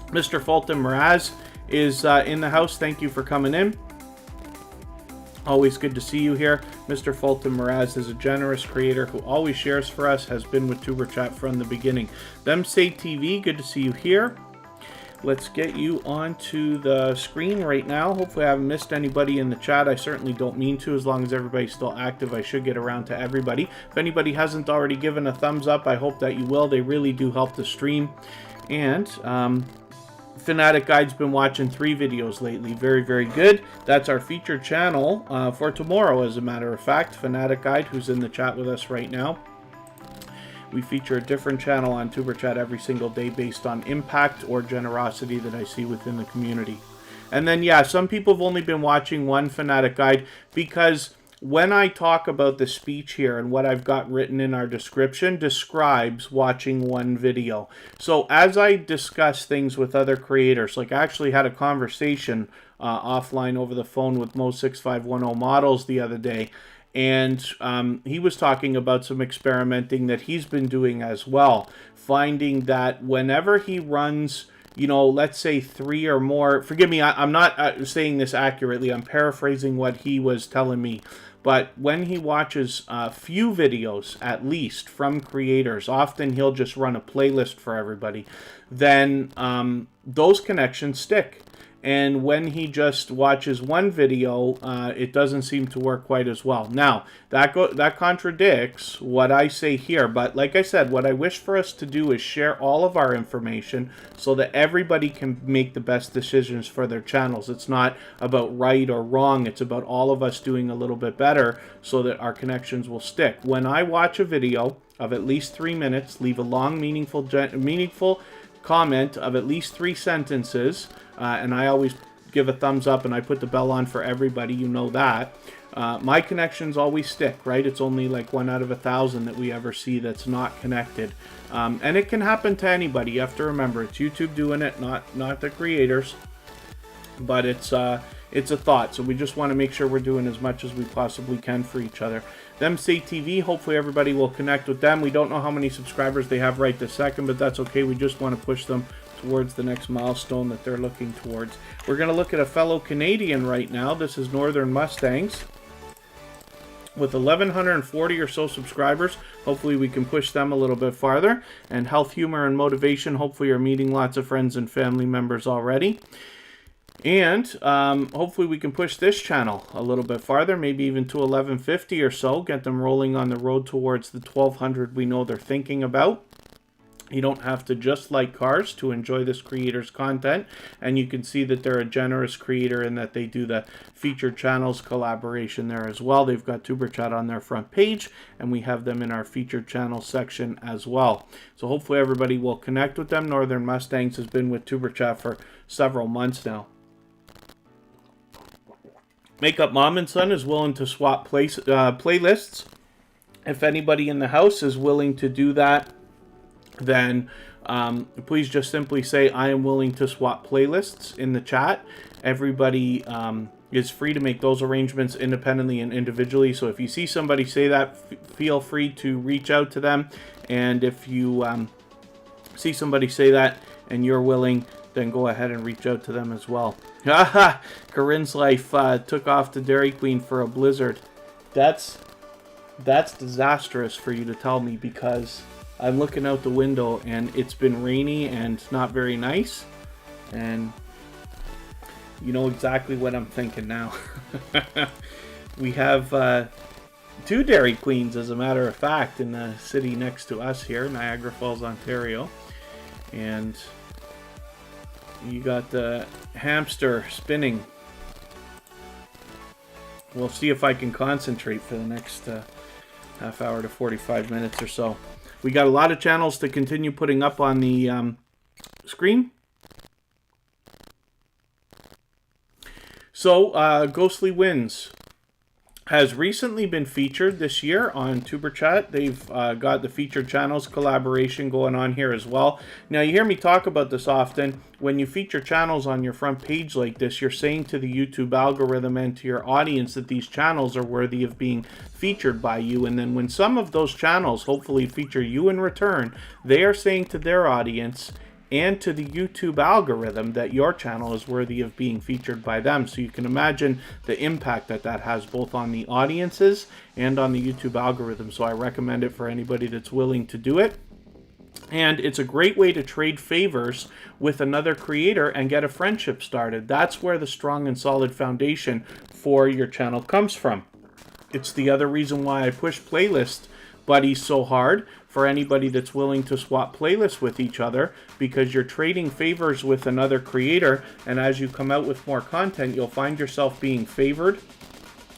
Mr. Fulton Mraz is in the house. Thank you for coming in. Always good to see you here. Mr. Fulton Mraz is a generous creator who always shares for us, has been with Tuber Chat from the beginning. Them Say TV, good to see you here. Let's get you onto the screen right now. Hopefully I haven't missed anybody in the chat. I certainly don't mean to. As long as everybody's still active, I should get around to everybody. If anybody hasn't already given a thumbs up, I hope that you will. They really do help the stream. And Fanatic Guide's been watching 3 videos lately. Very, very good. That's our featured channel for tomorrow, as a matter of fact. Fanatic Guide, who's in the chat with us right now. We feature a different channel on Tuber Chat every single day based on impact or generosity that I see within the community. And then, yeah, some people have only been watching one Fanatic Guide because when I talk about the speech here and what I've got written in our description describes watching one video. So as I discuss things with other creators, like I actually had a conversation offline over the phone with Mo6510 Models the other day, and he was talking about some experimenting that he's been doing as well, finding that whenever he runs, you know, let's say 3 or more, forgive me, I'm not saying this accurately, I'm paraphrasing what he was telling me, but when he watches a few videos, at least, from creators, often he'll just run a playlist for everybody, then those connections stick. And when he just watches one video, it doesn't seem to work quite as well. Now, that contradicts what I say here. But like I said, what I wish for us to do is share all of our information so that everybody can make the best decisions for their channels. It's not about right or wrong. It's about all of us doing a little bit better so that our connections will stick. When I watch a video of at least 3 minutes, leave a long, meaningful comment of at least 3 sentences, and I always give a thumbs up and I put the bell on for everybody, you know that. My connections always stick, right? It's only like 1 out of 1,000 that we ever see that's not connected. And it can happen to anybody. You have to remember, it's YouTube doing it, not the creators. But it's a thought, so we just want to make sure we're doing as much as we possibly can for each other. Them Say TV, hopefully everybody will connect with them. We don't know how many subscribers they have right this second, but that's okay. We just want to push them towards the next milestone that they're looking towards. We're going to look at a fellow Canadian right now. This is Northern Mustangs. With 1,140 or so subscribers, hopefully we can push them a little bit farther. And Health, Humor, and Motivation, hopefully you're meeting lots of friends and family members already. And hopefully we can push this channel a little bit farther, maybe even to 1,150 or so, get them rolling on the road towards the 1,200 we know they're thinking about. You don't have to just like cars to enjoy this creator's content, and you can see that they're a generous creator and that they do the featured channels collaboration there as well. They've got Tuber Chat on their front page, and we have them in our featured channel section as well. So hopefully everybody will connect with them. Northern Mustangs has been with Tuber Chat for several months now. Makeup Mom and Son is willing to swap playlists. If anybody in the house is willing to do that, then please just simply say, I am willing to swap playlists in the chat. Everybody is free to make those arrangements independently and individually. So if you see somebody say that, feel free to reach out to them. And if you see somebody say that and you're willing, then go ahead and reach out to them as well. Haha, Corinne's Life took off to Dairy Queen for a blizzard. That's disastrous for you to tell me, because I'm looking out the window and it's been rainy and not very nice, and you know exactly what I'm thinking now. We have 2 Dairy Queens, as a matter of fact, in the city next to us here, Niagara Falls, Ontario, and you got the hamster spinning. We'll see if I can concentrate for the next half hour to 45 minutes or so. We got a lot of channels to continue putting up on the screen. So, Ghostly Wins has recently been featured this year on Tuber Chat. They've got the featured channels collaboration going on here as well. Now, you hear me talk about this often. When you feature channels on your front page like this, you're saying to the YouTube algorithm and to your audience that these channels are worthy of being featured by you. And then when some of those channels hopefully feature you in return, they are saying to their audience and to the YouTube algorithm that your channel is worthy of being featured by them. So you can imagine the impact that that has both on the audiences and on the YouTube algorithm. So I recommend it for anybody that's willing to do it. And it's a great way to trade favors with another creator and get a friendship started. That's where the strong and solid foundation for your channel comes from. It's the other reason why I push playlist buddies so hard, for anybody that's willing to swap playlists with each other, because you're trading favors with another creator, and as you come out with more content, you'll find yourself being favored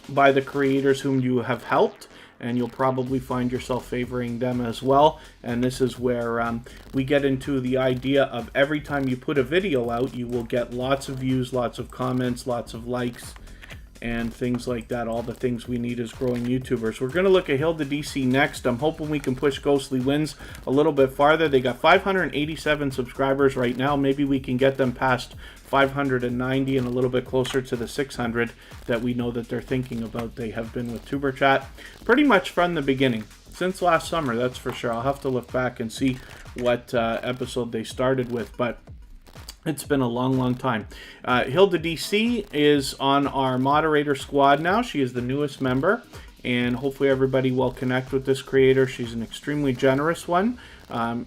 by the creators whom you have helped, and you'll probably find yourself favoring them as well. And this is where we get into the idea of every time you put a video out, you will get lots of views, lots of comments, lots of likes, and things like that. All the things we need as growing YouTubers. We're going to look at Hilda DC next. I'm hoping we can push Ghostly Wins a little bit farther. They got 587 subscribers right now. Maybe we can get them past 590 and a little bit closer to the 600 that we know that they're thinking about. They have been with Tuber Chat pretty much from the beginning, since last summer, that's for sure. I'll have to look back and see what episode they started with, but it's been a long, long time. Hilda DC is on our moderator squad now. She is the newest member, and hopefully everybody will connect with this creator. She's an extremely generous one.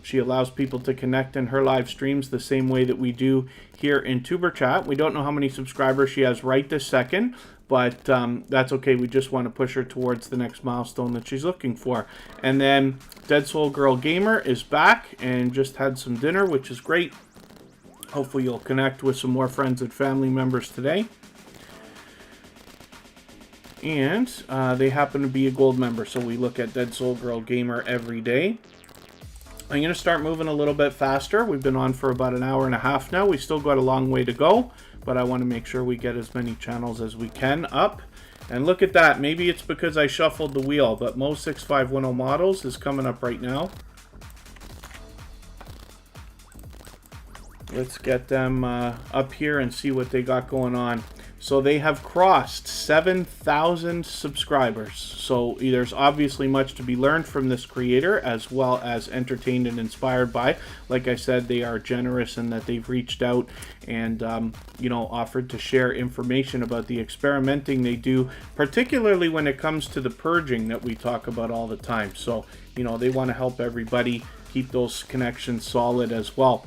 She allows people to connect in her live streams the same way that we do here in Tuber Chat. We don't know how many subscribers she has right this second, but that's okay. We just want to push her towards the next milestone that she's looking for. And then Dead Soul Girl Gamer is back and just had some dinner, which is great. Hopefully you'll connect with some more friends and family members today. And they happen to be a gold member, so we look at Dead Soul Girl Gamer every day. I'm going to start moving a little bit faster. We've been on for about an hour and a half now. We still got a long way to go, but I want to make sure we get as many channels as we can up. And look at that. Maybe it's because I shuffled the wheel, but Mo6510 Models is coming up right now. Let's get them up here and see what they got going on. So they have crossed 7,000 subscribers. So there's obviously much to be learned from this creator, as well as entertained and inspired by. Like I said, they are generous in that they've reached out and offered to share information about the experimenting they do, particularly when it comes to the purging that we talk about all the time. So they want to help everybody keep those connections solid as well.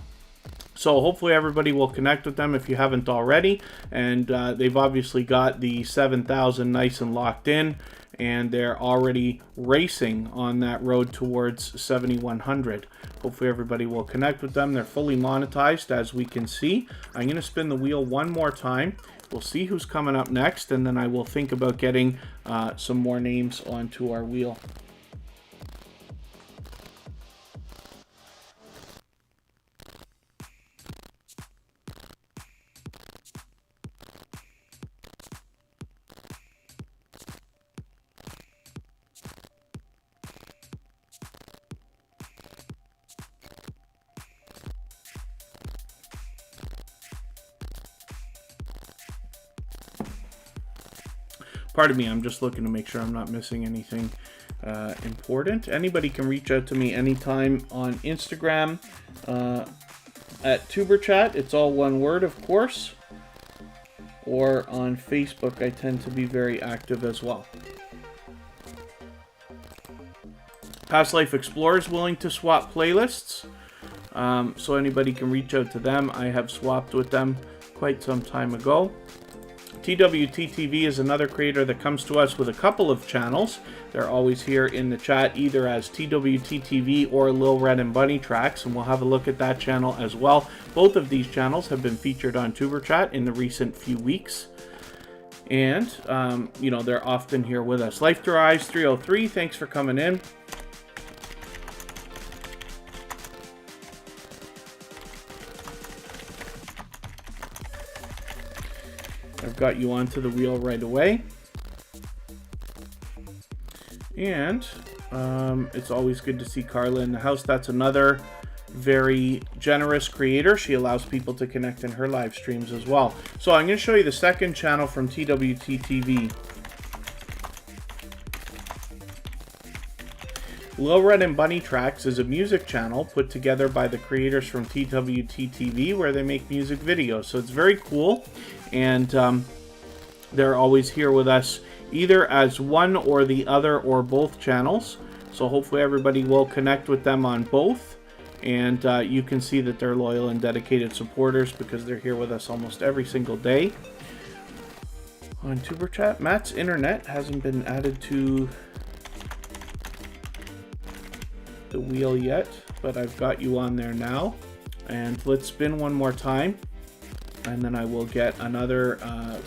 So hopefully everybody will connect with them if you haven't already. And they've obviously got the 7,000 nice and locked in, and they're already racing on that road towards 7,100. Hopefully everybody will connect with them. They're fully monetized, as we can see. I'm going to spin the wheel one more time. We'll see who's coming up next, and then I will think about getting some more names onto our wheel. Pardon me, I'm just looking to make sure I'm not missing anything important. Anybody can reach out to me anytime on Instagram at TuberChat. It's all one word, of course. Or on Facebook, I tend to be very active as well. Past Life Explorer is willing to swap playlists. So anybody can reach out to them. I have swapped with them quite some time ago. TWTTV is another creator that comes to us with a couple of channels. They're always here in the chat, either as TWTTV or Lil Red and Bunny Tracks, and we'll have a look at that channel as well. Both of these channels have been featured on TuberChat in the recent few weeks. And, they're often here with us. Life Through Eyes 303, thanks for coming in. I've got you onto the wheel right away. And it's always good to see Carla in the house. That's another very generous creator. She allows people to connect in her live streams as well. So I'm going to show you the second channel from TWTTV. Lil Red and Bunny Tracks is a music channel put together by the creators from TWTTV where they make music videos. So it's very cool. And they're always here with us either as one or the other or both channels. So hopefully everybody will connect with them on both. And you can see that they're loyal and dedicated supporters because they're here with us almost every single day. On TuberChat, Matt's internet hasn't been added to the wheel yet, but I've got you on there now. And let's spin one more time. And then I will get another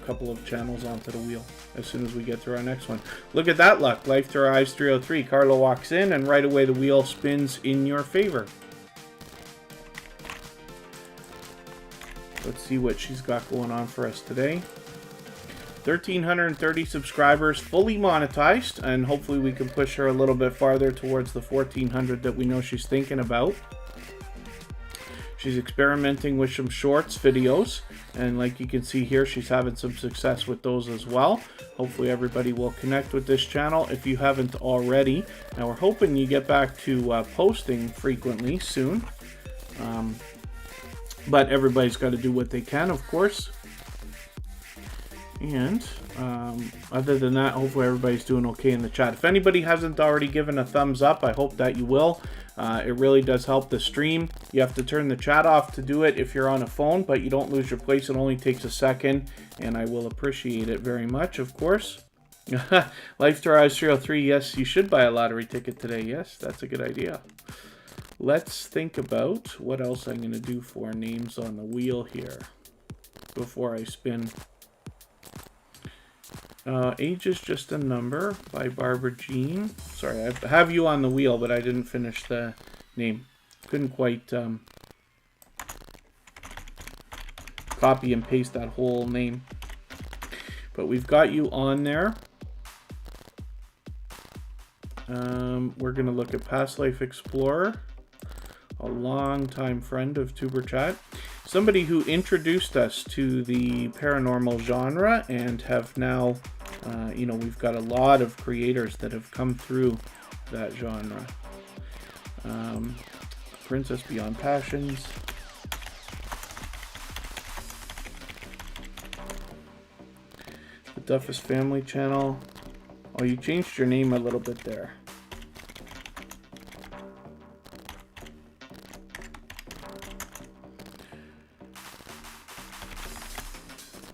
couple of channels onto the wheel as soon as we get through our next one. Look at that luck. Life Through Eyes 303. Carla walks in, and right away the wheel spins in your favor. Let's see what she's got going on for us today. 1,330 subscribers, fully monetized, and hopefully we can push her a little bit farther towards the 1,400 that we know she's thinking about. She's experimenting with some shorts videos, and like you can see here, she's having some success with those as well. Hopefully everybody will connect with this channel if you haven't already. Now we're hoping you get back to posting frequently soon, but everybody's got to do what they can, of course. And other than that, hopefully everybody's doing okay in the chat. If anybody hasn't already given a thumbs up, I hope that you will. It really does help the stream. You have to turn the chat off to do it if you're on a phone, but you don't lose your place. It only takes a second, and I will appreciate it very much, of course. Life Through Eyes 303, yes, you should buy a lottery ticket today. Yes, that's a good idea. Let's think about what else I'm going to do for names on the wheel here before I spin. Age is Just a Number by Barbara Jean. Sorry, I have you on the wheel, but I didn't finish the name. Couldn't quite copy and paste that whole name. But we've got you on there. We're going to look at Past Life Explorer, a long-time friend of TuberChat. somebody who introduced us to the paranormal genre and have now, you know, we've got a lot of creators that have come through that genre. Princess Beyond Passions. The Duffus Family Channel. Oh, you changed your name a little bit there.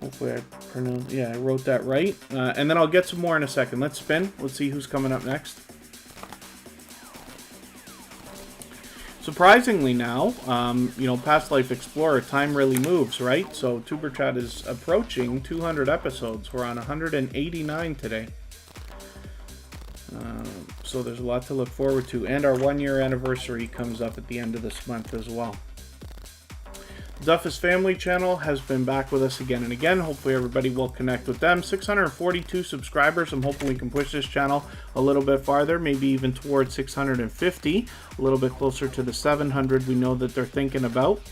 Hopefully I wrote that right. And then I'll get some more in a second. Let's spin. Let's see who's coming up next. Surprisingly now, you know, Past Life Explorer, time really moves, right? So Tuber Chat is approaching 200 episodes. We're on 189 today. So there's a lot to look forward to. And our 1-year anniversary comes up at the end of this month as well. Duffus Family Channel has been back with us again and again. Hopefully everybody will connect with them. 642 subscribers. I'm hoping we can push this channel a little bit farther, maybe even towards 650, a little bit closer to the 700 we know that they're thinking about.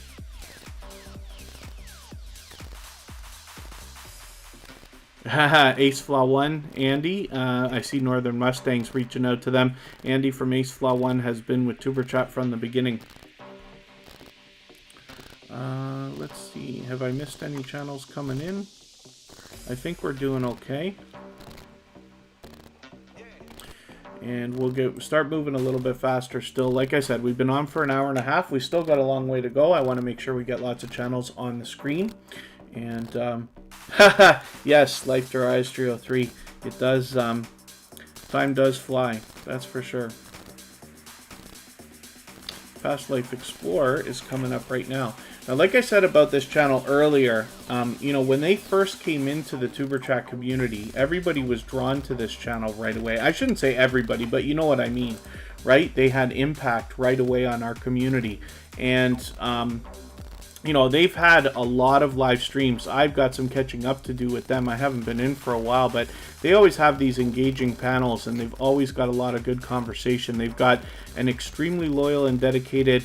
Haha, Ace Flaw 1, Andy. I see Northern Mustangs reaching out to them. Andy from Ace Flaw 1 has been with Tuber Chat from the beginning. Let's see, have I missed any channels coming in? I think we're doing okay. And we'll start moving a little bit faster still. Like I said, we've been on for an hour and a half. We still got a long way to go. I want to make sure we get lots of channels on the screen. And, yes, Life Derives 303. It does, time does fly. That's for sure. Past Life Explorer is coming up right now. Now, like I said about this channel earlier, you know, when they first came into the Tuber Chat community, everybody was drawn to this channel right away. I shouldn't say everybody, but you know what I mean, right? They had impact right away on our community. And, you know, they've had a lot of live streams. I've got some catching up to do with them. I haven't been in for a while, but they always have these engaging panels, and they've always got a lot of good conversation. They've got an extremely loyal and dedicated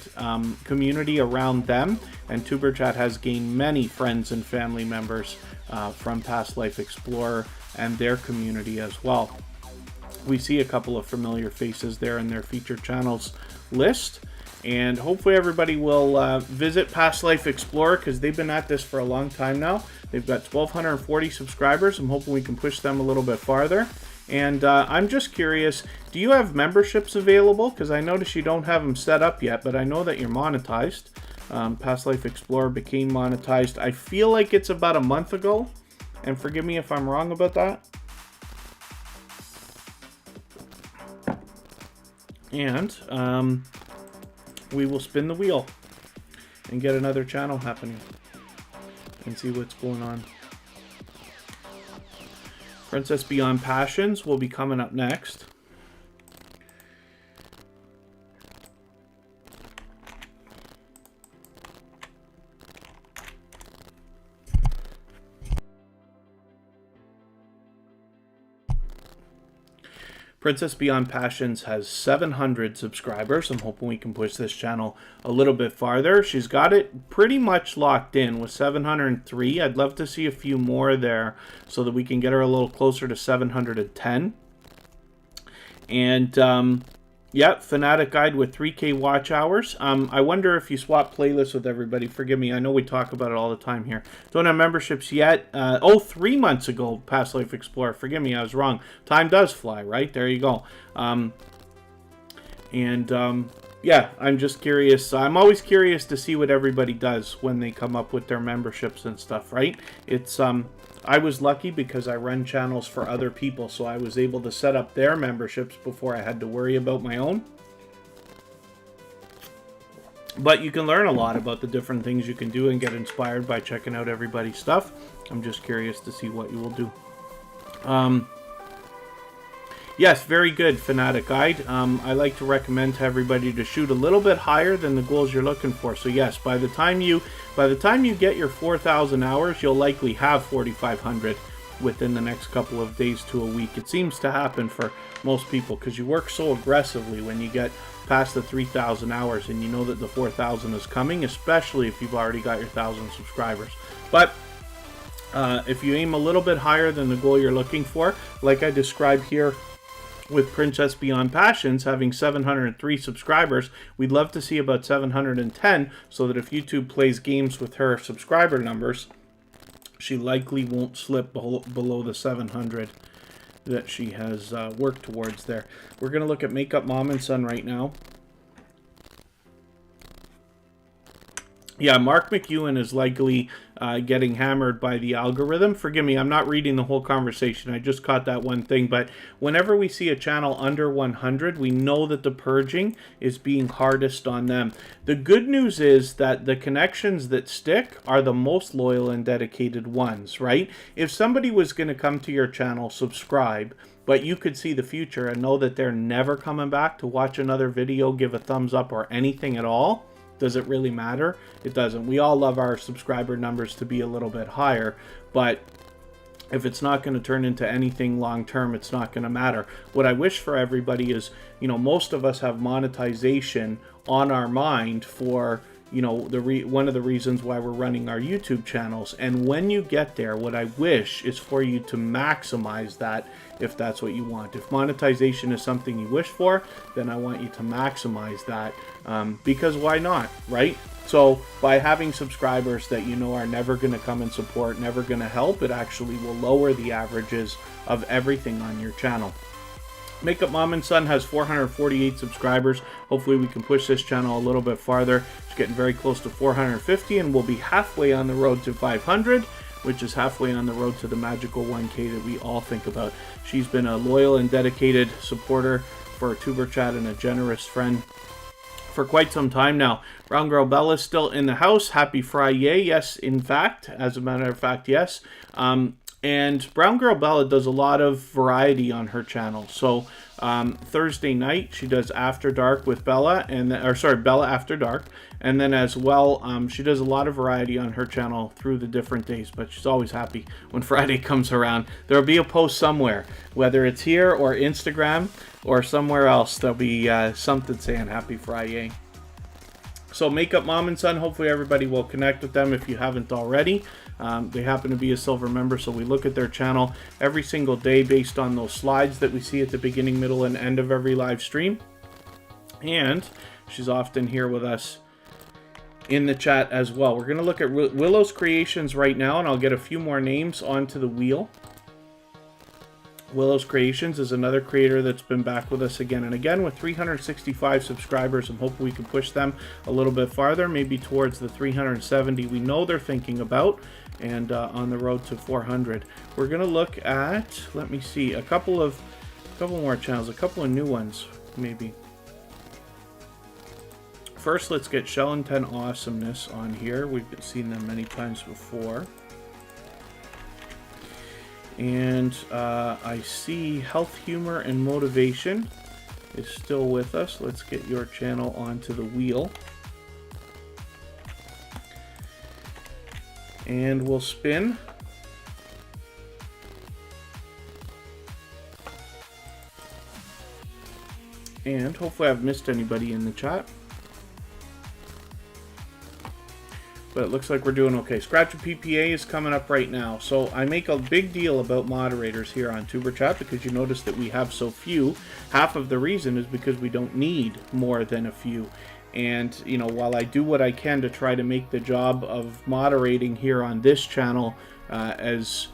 community around them, and Tuber Chat has gained many friends and family members from Past Life Explorer and their community as well. We see a couple of familiar faces there in their featured channels list. And hopefully everybody will visit Past Life Explorer, because they've been at this for a long time now. They've got 1,240 subscribers. I'm hoping we can push them a little bit farther. And I'm just curious, do you have memberships available? Because I notice you don't have them set up yet, but I know that you're monetized. Past Life Explorer became monetized, I feel like it's about a month ago. And forgive me if I'm wrong about that. And we will spin the wheel and get another channel happening and see what's going on. Princess Beyond Passions will be coming up next. Princess Beyond Passions has 700 subscribers. I'm hoping we can push this channel a little bit farther. She's got it pretty much locked in with 703. I'd love to see a few more there so that we can get her a little closer to 710. And yeah, Fanatic Guide with 3K watch hours. I wonder if you swap playlists with everybody. Forgive me, I know we talk about it all the time here. Don't have memberships yet. 3 months ago, Past Life Explorer. Forgive me, I was wrong. Time does fly, right? There you go. Yeah, I'm just curious. I'm always curious to see what everybody does when they come up with their memberships and stuff, right? It's I was lucky because I run channels for other people, so I was able to set up their memberships before I had to worry about my own. But you can learn a lot about the different things you can do and get inspired by checking out everybody's stuff. I'm just curious to see what you will do. Yes, very good, Fanatic Guide. I like to recommend to everybody to shoot a little bit higher than the goals you're looking for. So yes, by the time you get your 4,000 hours, you'll likely have 4,500 within the next couple of days to a week. It seems to happen for most people because you work so aggressively when you get past the 3,000 hours and you know that the 4,000 is coming, especially if you've already got your 1,000 subscribers. But if you aim a little bit higher than the goal you're looking for, like I described here with Princess Beyond Passions having 703 subscribers, we'd love to see about 710, so that if YouTube plays games with her subscriber numbers, she likely won't slip below the 700 that she has worked towards there. We're going to look at Makeup Mom and Son right now. Yeah, Mark McEwen is likely getting hammered by the algorithm. Forgive me, I'm not reading the whole conversation. I just caught that one thing. But whenever we see a channel under 100, we know that the purging is being hardest on them. The good news is that the connections that stick are the most loyal and dedicated ones, right? If somebody was going to come to your channel, subscribe, but you could see the future and know that they're never coming back to watch another video, give a thumbs up, or anything at all, does it really matter? It doesn't. We all love our subscriber numbers to be a little bit higher, but if it's not going to turn into anything long term, it's not going to matter. What I wish for everybody is, you know, most of us have monetization on our mind for, you know, one of the reasons why we're running our YouTube channels. And when you get there, what I wish is for you to maximize that if that's what you want. If monetization is something you wish for, then I want you to maximize that, because why not, right? So by having subscribers that you know are never going to come and support, never going to help, it actually will lower the averages of everything on your channel. Makeup Mom and Son has 448 subscribers. Hopefully we can push this channel a little bit farther. It's getting very close to 450, and we'll be halfway on the road to 500, which is halfway on the road to the magical 1K that we all think about. She's been a loyal and dedicated supporter for Tuber Chat and a generous friend for quite some time now. Brown Girl Bella is still in the house. Happy Friday. Yes, in fact, as a matter of fact, yes. And Brown Girl Bella does a lot of variety on her channel. So Thursday night she does After Dark with Bella, Bella After Dark, and then as well she does a lot of variety on her channel through the different days. But she's always happy when Friday comes around. There'll be a post somewhere, whether it's here or Instagram or somewhere else. There'll be something saying Happy Friday. So Makeup Mom and Son, hopefully everybody will connect with them if you haven't already. They happen to be a silver member, so we look at their channel every single day based on those slides that we see at the beginning, middle, and end of every live stream. And she's often here with us in the chat as well. We're going to look at Willow's Creations right now, and I'll get a few more names onto the wheel. Willow's Creations is another creator that's been back with us again and again with 365 subscribers. I'm hoping we can push them a little bit farther, maybe towards the 370 we know they're thinking about, and on the road to 400. We're going to look at, let me see, a couple more channels, a couple of new ones maybe. First, let's get Shell and 10 Awesomeness on here. We've seen them many times before. And I see Health, Humor, and Motivation is still with us. Let's get your channel onto the wheel. And we'll spin. And hopefully I've missed anybody in the chat. But it looks like we're doing okay. Scratch a PPA is coming up right now. So I make a big deal about moderators here on Tuber Chat because you notice that we have so few. Half of the reason is because we don't need more than a few. And, you know, while I do what I can to try to make the job of moderating here on this channel as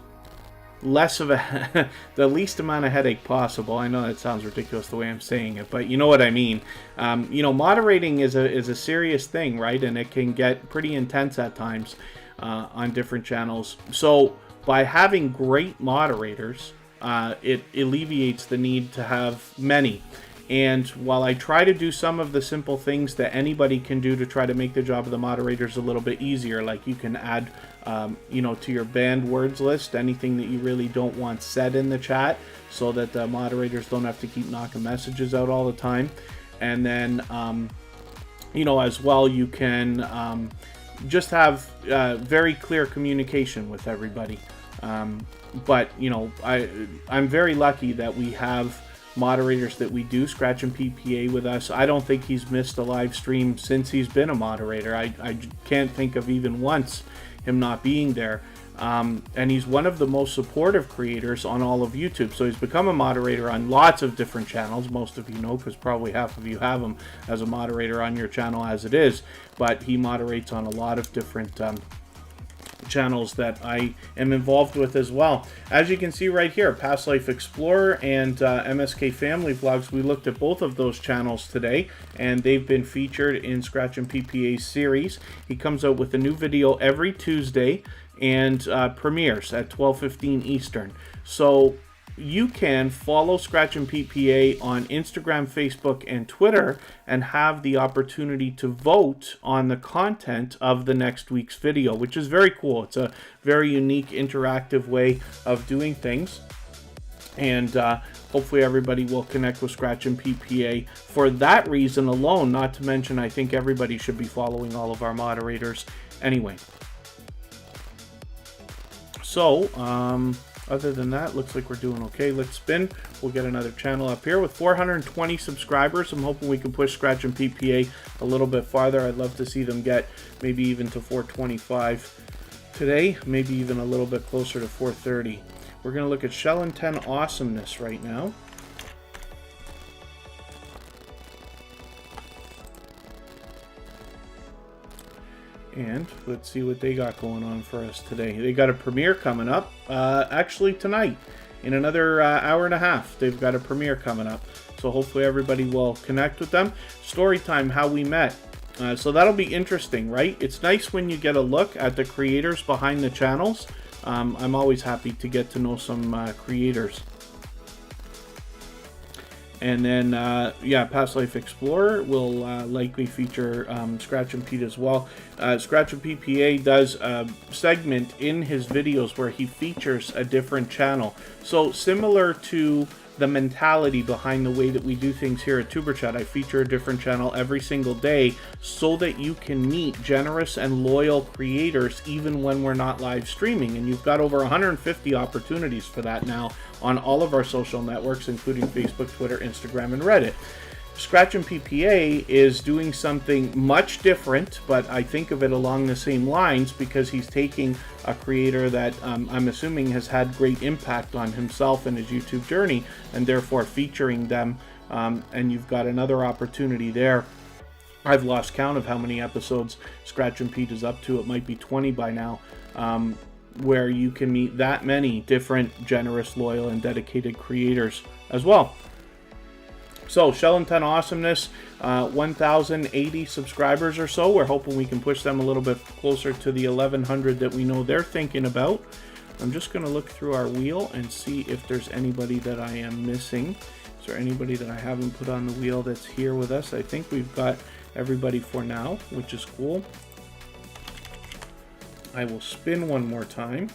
less of a the least amount of headache possible. I know that sounds ridiculous the way I'm saying it, but you know what I mean. You know, moderating is a serious thing, right? And it can get pretty intense at times on different channels. So by having great moderators, it alleviates the need to have many. And while I try to do some of the simple things that anybody can do to try to make the job of the moderators a little bit easier, like you can add, you know, to your banned words list, anything that you really don't want said in the chat so that the moderators don't have to keep knocking messages out all the time. And then, you know, as well, you can just have very clear communication with everybody. But you know, I'm very lucky that we have moderators that we do. Scratch and PPA with us. I don't think he's missed a live stream since he's been a moderator. I can't think of even once him not being there. And he's one of the most supportive creators on all of YouTube. So he's become a moderator on lots of different channels. Most of you know, because probably half of you have him as a moderator on your channel as it is. But he moderates on a lot of different channels that I am involved with as well. As you can see right here, Past Life Explorer and MSK Family Vlogs, we looked at both of those channels today, and they've been featured in Scratch and PPA's series. He comes out with a new video every Tuesday and premieres at 12:15 Eastern. So you can follow Scratch and PPA on Instagram, Facebook, and Twitter and have the opportunity to vote on the content of the next week's video, which is very cool. It's a very unique, interactive way of doing things. And hopefully everybody will connect with Scratch and PPA for that reason alone. Not to mention, I think everybody should be following all of our moderators anyway. So, other than that, looks like we're doing okay. Let's spin. We'll get another channel up here with 420 subscribers. I'm hoping we can push Scratch and PPA a little bit farther. I'd love to see them get maybe even to 425 today, maybe even a little bit closer to 430. We're going to look at Shell and 10 Awesomeness right now. And let's see what they got going on for us today. They got a premiere coming up, actually tonight, in another hour and a half. They've got a premiere coming up, so hopefully everybody will connect with them. Story time, how we met. So that'll be interesting, right? It's nice when you get a look at the creators behind the channels. I'm always happy to get to know some creators. And then, yeah, Past Life Explorer will likely feature Scratch and Pete as well. Scratch and PPA does a segment in his videos where he features a different channel. So similar to the mentality behind the way that we do things here at TuberChat, I feature a different channel every single day so that you can meet generous and loyal creators even when we're not live streaming. And you've got over 150 opportunities for that now on all of our social networks, including Facebook, Twitter, Instagram, and Reddit. Scratch and PPA is doing something much different, but I think of it along the same lines because he's taking a creator that I'm assuming has had great impact on himself and his YouTube journey, and therefore featuring them. And you've got another opportunity there. I've lost count of how many episodes Scratch and Pete is up to. It might be 20 by now, where you can meet that many different generous, loyal, and dedicated creators as well. So, Shell and 10 Awesomeness, 1,080 subscribers or so. We're hoping we can push them a little bit closer to the 1,100 that we know they're thinking about. I'm just going to look through our wheel and see if there's anybody that I am missing. Is there anybody that I haven't put on the wheel that's here with us? I think we've got everybody for now, which is cool. I will spin one more time.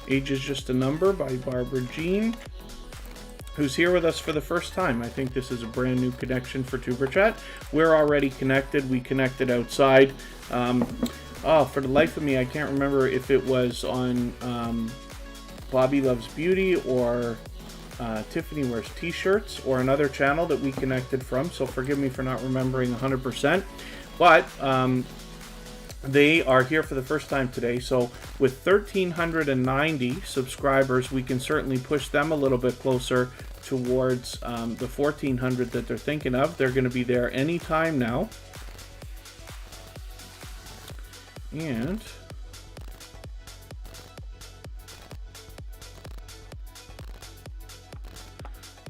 Age is Just a Number by Barbara Jean, who's here with us for the first time. I think this is a brand new connection for TuberChat. We're already connected. We connected outside. Oh, for the life of me, I can't remember if it was on Bobby Loves Beauty or Tiffany Wears T-Shirts or another channel that we connected from, so forgive me for not remembering 100%. But they are here for the first time today, so with 1,390 subscribers, we can certainly push them a little bit closer towards the 1,400 that they're thinking of. They're going to be there anytime now. And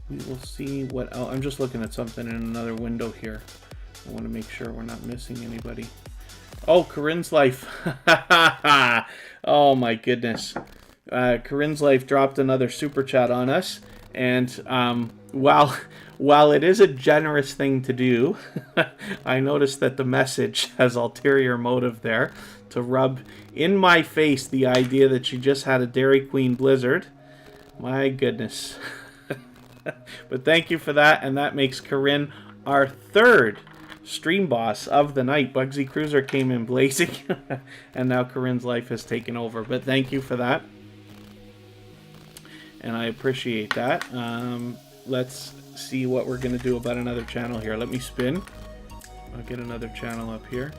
we will see what else. I'm just looking at something in another window here. I want to make sure we're not missing anybody. Oh, Corinne's Life. Oh my goodness. Corinne's Life dropped another super chat on us. And while it is a generous thing to do, I noticed that the message has ulterior motive there to rub in my face the idea that she just had a Dairy Queen Blizzard. My goodness. But thank you for that, and that makes Corinne our third stream boss of the night. Bugsy Cruiser came in blazing, and now Corinne's life has taken over. But thank you for that, and I appreciate that. Let's see what we're going to do about another channel here. Let me spin. I'll get another channel up here.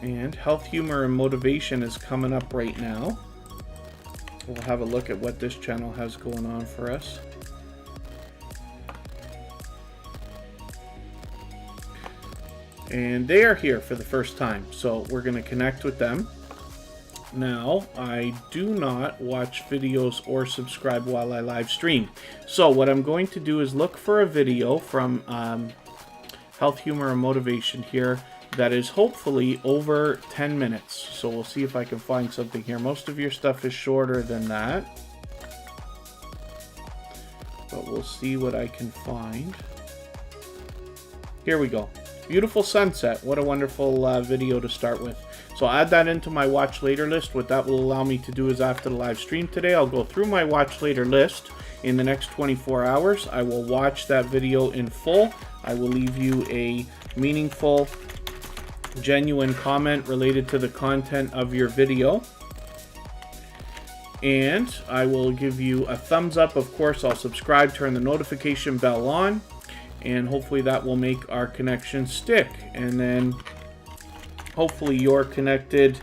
And health, humor, and motivation is coming up right now. We'll have a look at what this channel has going on for us. And they are here for the first time, so we're going to connect with them. Now, I do not watch videos or subscribe while I live stream. So what I'm going to do is look for a video from health, humor, and motivation here that is hopefully over 10 minutes. So we'll see if I can find something here. Most of your stuff is shorter than that, but we'll see what I can find. Here we go. Beautiful sunset. What a wonderful video to start with. So I'll add that into my watch later list. What that will allow me to do is after the live stream today, I'll go through my watch later list in the next 24 hours. I will watch that video in full. I will leave you a meaningful, genuine comment related to the content of your video. And I will give you a thumbs up. Of course, I'll subscribe, turn the notification bell on, and hopefully that will make our connection stick. And then hopefully you're connected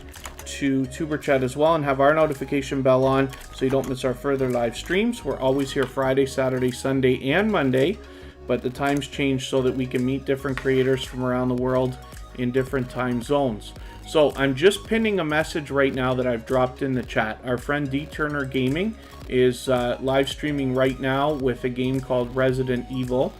to Tuber Chat as well and have our notification bell on so you don't miss our further live streams. We're always here Friday, Saturday, Sunday, and Monday, but the times change so that we can meet different creators from around the world in different time zones. So I'm just pinning a message right now that I've dropped in the chat. Our friend D Turner Gaming is live streaming right now with a game called Resident Evil,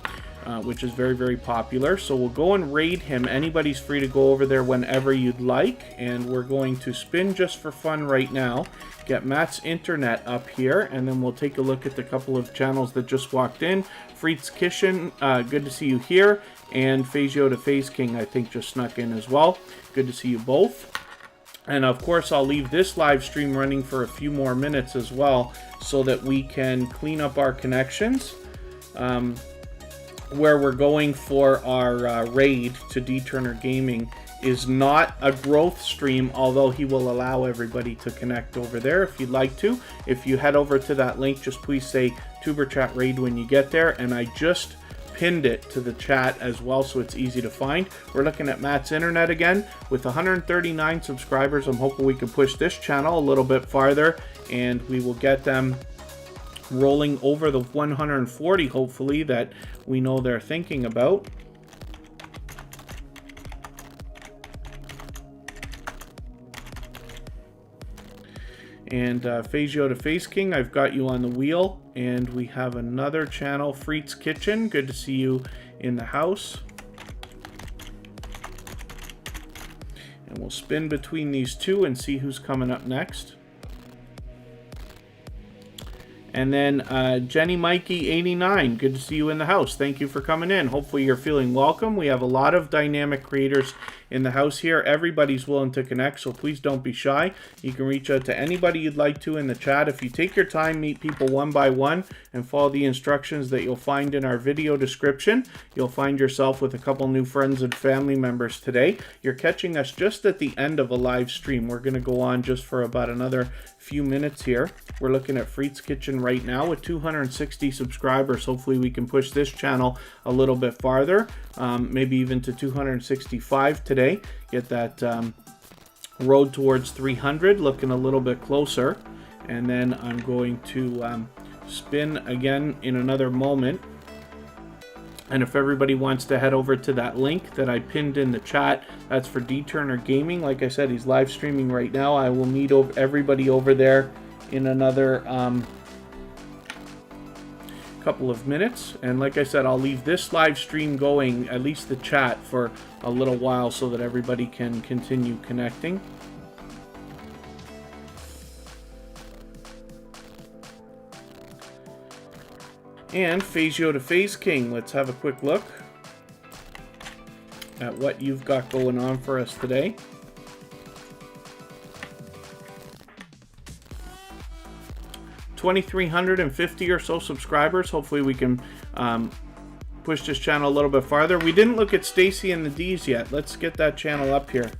which is very, very popular. So we'll go and raid him. Anybody's free to go over there whenever you'd like. And we're going to spin just for fun right now. Get Matt's internet up here, and then we'll take a look at the couple of channels that just walked in. Freed's Kitchen, good to see you here. And Fazio to Phase King, I think, just snuck in as well. Good to see you both. And of course, I'll leave this live stream running for a few more minutes as well so that we can clean up our connections. Where we're going for our raid to D Turner Gaming is not a growth stream, although he will allow everybody to connect over there if you'd like to. If you head over to that link, just please say Tuber Chat Raid when you get there, and I just pinned it to the chat as well so it's easy to find. We're looking at Matt's internet again with 139 subscribers. I'm hoping we can push this channel a little bit farther and we will get them rolling over the 140 hopefully that we know they're thinking about. And Fazio to Face King, I've got you on the wheel. And we have another channel, Freed's Kitchen. Good to see you in the house. And we'll spin between these two and see who's coming up next. And then Jenny Mikey 89, good to see you in the house. Thank you for coming in. Hopefully you're feeling welcome. We have a lot of dynamic creators in the house here. Everybody's willing to connect, so please don't be shy. You can reach out to anybody you'd like to in the chat. If you take your time, meet people one by one, and follow the instructions that you'll find in our video description, you'll find yourself with a couple new friends and family members today. You're catching us just at the end of a live stream. We're going to go on just for about another few minutes here. We're looking at Freed's Kitchen right now with 260 subscribers. Hopefully we can push this channel a little bit farther, maybe even to 265 today. Get that road towards 300 looking a little bit closer. And then I'm going to spin again in another moment. And if everybody wants to head over to that link that I pinned in the chat, that's for D Turner Gaming. Like I said, he's live streaming right now. I will meet everybody over there in another couple of minutes. And like I said, I'll leave this live stream going, at least the chat, for a little while so that everybody can continue connecting. And Phasio to Phase King, let's have a quick look at what you've got going on for us today. $2,350 or so subscribers. Hopefully we can push this channel a little bit farther. We didn't look at Stacy and the D's yet. Let's get that channel up here.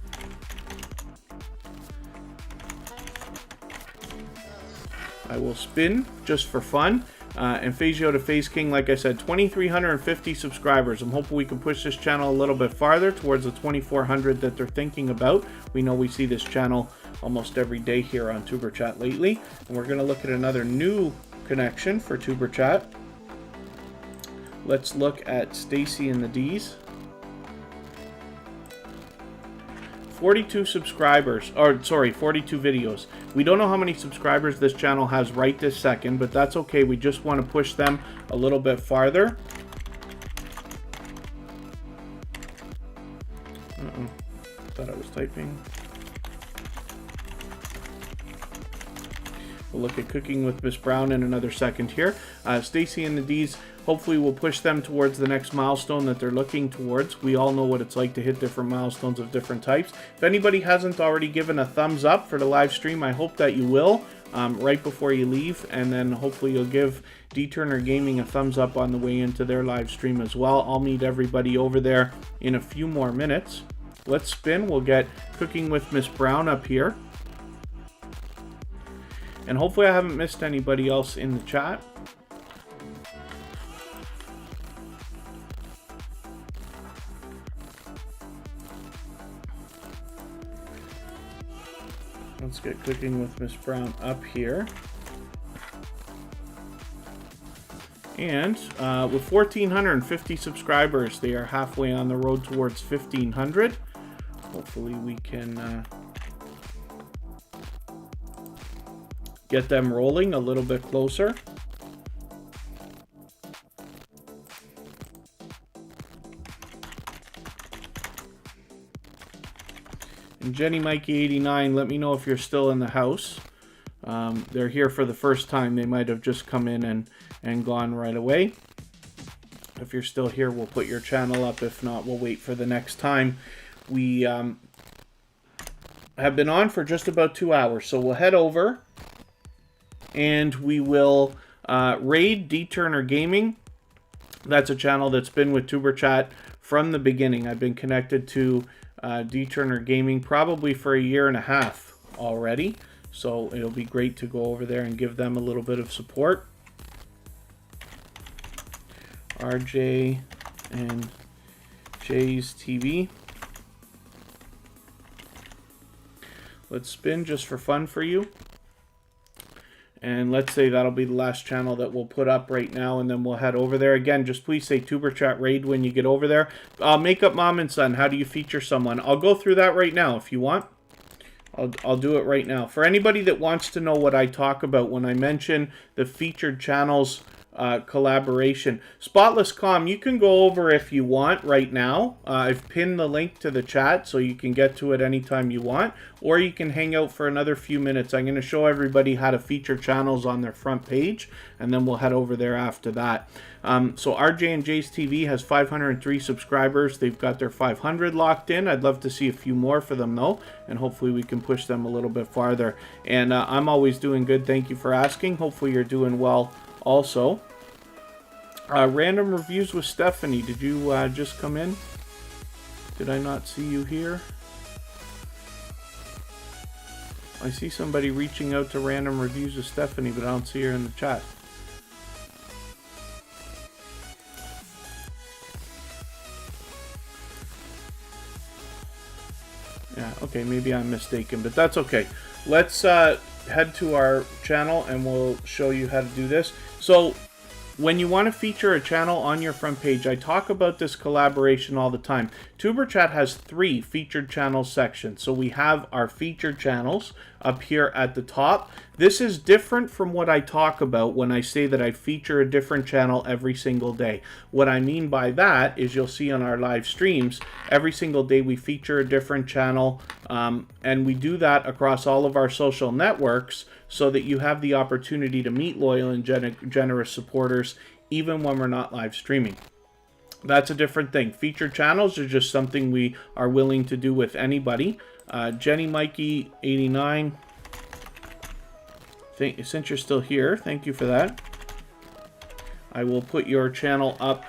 I will spin just for fun. And Phasio to Phase King, like I said, 2,350 subscribers. I'm hoping we can push this channel a little bit farther towards the 2,400 that they're thinking about. We know we see this channel almost every day here on Tuber Chat lately. And we're going to look at another new connection for Tuber Chat. Let's look at Stacy and the D's. 42 subscribers, or sorry, 42 videos. We don't know how many subscribers this channel has right this second, but that's okay. We just want to push them a little bit farther. Thought I was typing. We'll look at Cooking with Miss Brown in another second here. Stacy and the D's, hopefully we'll push them towards the next milestone that they're looking towards. We all know what it's like to hit different milestones of different types. If anybody hasn't already given a thumbs up for the live stream, I hope that you will right before you leave. And then hopefully you'll give D Turner Gaming a thumbs up on the way into their live stream as well. I'll meet everybody over there in a few more minutes. Let's spin. We'll get Cooking with Miss Brown up here. And hopefully I haven't missed anybody else in the chat. Let's get Cooking with Miss Brown up here. And with 1,450 subscribers, they are halfway on the road towards 1,500. Hopefully we can get them rolling a little bit closer. And Jenny Mikey 89, let me know if you're still in the house. They're here for the first time. They might have just come in and gone right away. If you're still here, we'll put your channel up. If not, we'll wait for the next time. We have been on for just about 2 hours, so we'll head over and we will raid D Turner Gaming. That's a channel that's been with Tuber Chat from the beginning. I've been connected to D Turner Gaming probably for 1.5 years already. So it'll be great to go over there and give them a little bit of support. RJ and Jay's TV. Let's spin just for fun for you. And let's say that'll be the last channel that we'll put up right now, and then we'll head over there. Again, just please say Tuber Chat Raid when you get over there. Makeup Mom and Son, how do you feature someone? I'll go through that right now if you want. I'll do it right now. For anybody that wants to know what I talk about when I mention the featured channels collaboration, Spotless Com, you can go over if you want right now. I've pinned the link to the chat so you can get to it anytime you want, or you can hang out for another few minutes. I'm going to show everybody how to feature channels on their front page, and then we'll head over there after that. So RJ and Jay's TV has 503 subscribers. They've got their 500 locked in. I'd love to see a few more for them though, and hopefully we can push them a little bit farther. And I'm always doing good. Thank you for asking. Hopefully you're doing well also. Random reviews with Stephanie. Did you just come in? Did I not see you here? I see somebody reaching out to random reviews with Stephanie, but I don't see her in the chat. Yeah, okay, maybe I'm mistaken, but that's okay. Let's head to our channel and we'll show you how to do this. So when you want to feature a channel on your front page, I talk about this collaboration all the time. Tuber Chat has 3 featured channel sections. So we have our featured channels up here at the top. This is different from what I talk about when I say that I feature a different channel every single day. What I mean by that is you'll see on our live streams, every single day we feature a different channel, and we do that across all of our social networks so that you have the opportunity to meet loyal and generous supporters even when we're not live streaming. That's a different thing. Featured channels are just something we are willing to do with anybody. Jenny Mikey 89, since you're still here, thank you for that. I will put your channel up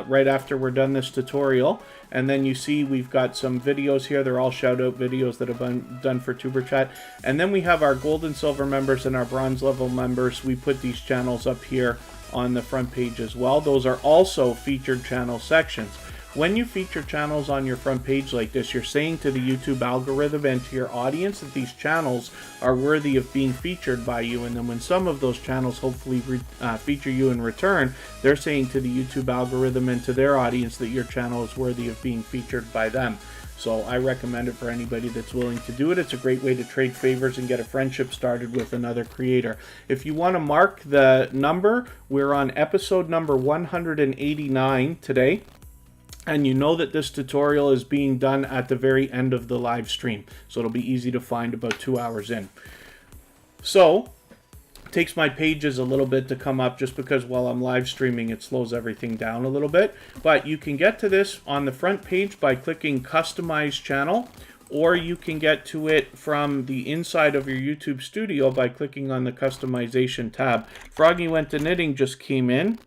right after we're done this tutorial. And then you see we've got some videos here. They're all shout out videos that have been done for Tuber Chat. And then we have our gold and silver members and our bronze level members. We put these channels up here on the front page as well. Those are also featured channel sections. When you feature channels on your front page like this, you're saying to the YouTube algorithm and to your audience that these channels are worthy of being featured by you. And then when some of those channels hopefully feature you in return, they're saying to the YouTube algorithm and to their audience that your channel is worthy of being featured by them. So I recommend it for anybody that's willing to do it. It's a great way to trade favors and get a friendship started with another creator. If you want to mark the number, we're on episode number 189 today. And you know that this tutorial is being done at the very end of the live stream. So it'll be easy to find about 2 hours in. So it takes my pages a little bit to come up just because while I'm live streaming, it slows everything down a little bit. But you can get to this on the front page by clicking Customize Channel, or you can get to it from the inside of your YouTube studio by clicking on the Customization tab. Froggy Went to Knitting just came in.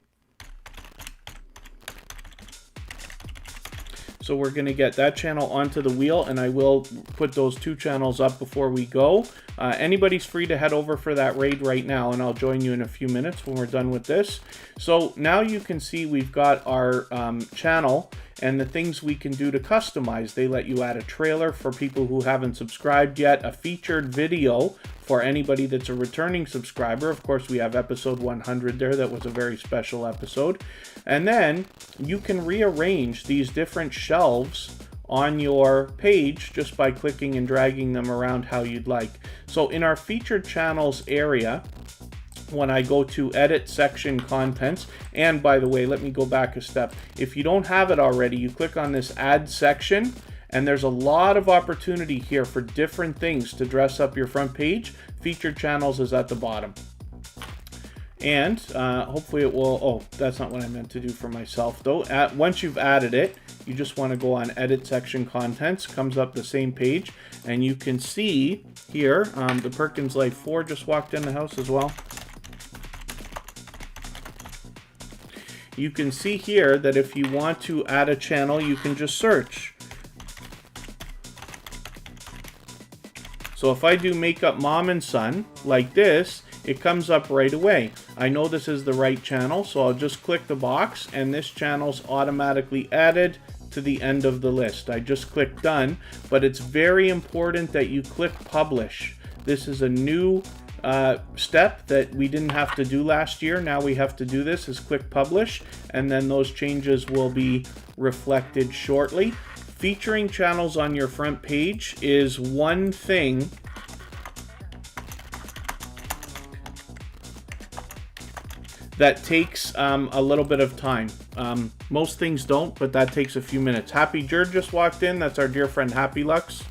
So we're going to get that channel onto the wheel, and I will put those two channels up before we go. Anybody's free to head over for that raid right now, and I'll join you in a few minutes when we're done with this. So now you can see we've got our channel and the things we can do to customize. They let you add a trailer for people who haven't subscribed yet, a featured video for anybody that's a returning subscriber. Of course, we have episode 100 there. That was a very special episode. And then you can rearrange these different shelves on your page just by clicking and dragging them around how you'd like. So in our featured channels area, when I go to edit section contents, and by the way, let me go back a step. If you don't have it already, you click on this add section, and there's a lot of opportunity here for different things to dress up your front page. Featured channels is at the bottom. And hopefully it will, oh, that's not what I meant to do for myself though. Once you've added it, you just want to go on edit section contents, comes up the same page, and you can see here, the Perkins Life 4 just walked in the house as well. You can see here that if you want to add a channel, you can just search. So if I do Makeup Mom and Son like this, it comes up right away. I know this is the right channel, so I'll just click the box and this channel's automatically added to the end of the list. I just click done, but it's very important that you click publish. This is a new step that we didn't have to do last year. Now we have to do this, is click publish, and then those changes will be reflected shortly. Featuring channels on your front page is one thing that takes a little bit of time. Most things don't, but that takes a few minutes. Happy Jerd just walked in. That's our dear friend Happy Lux.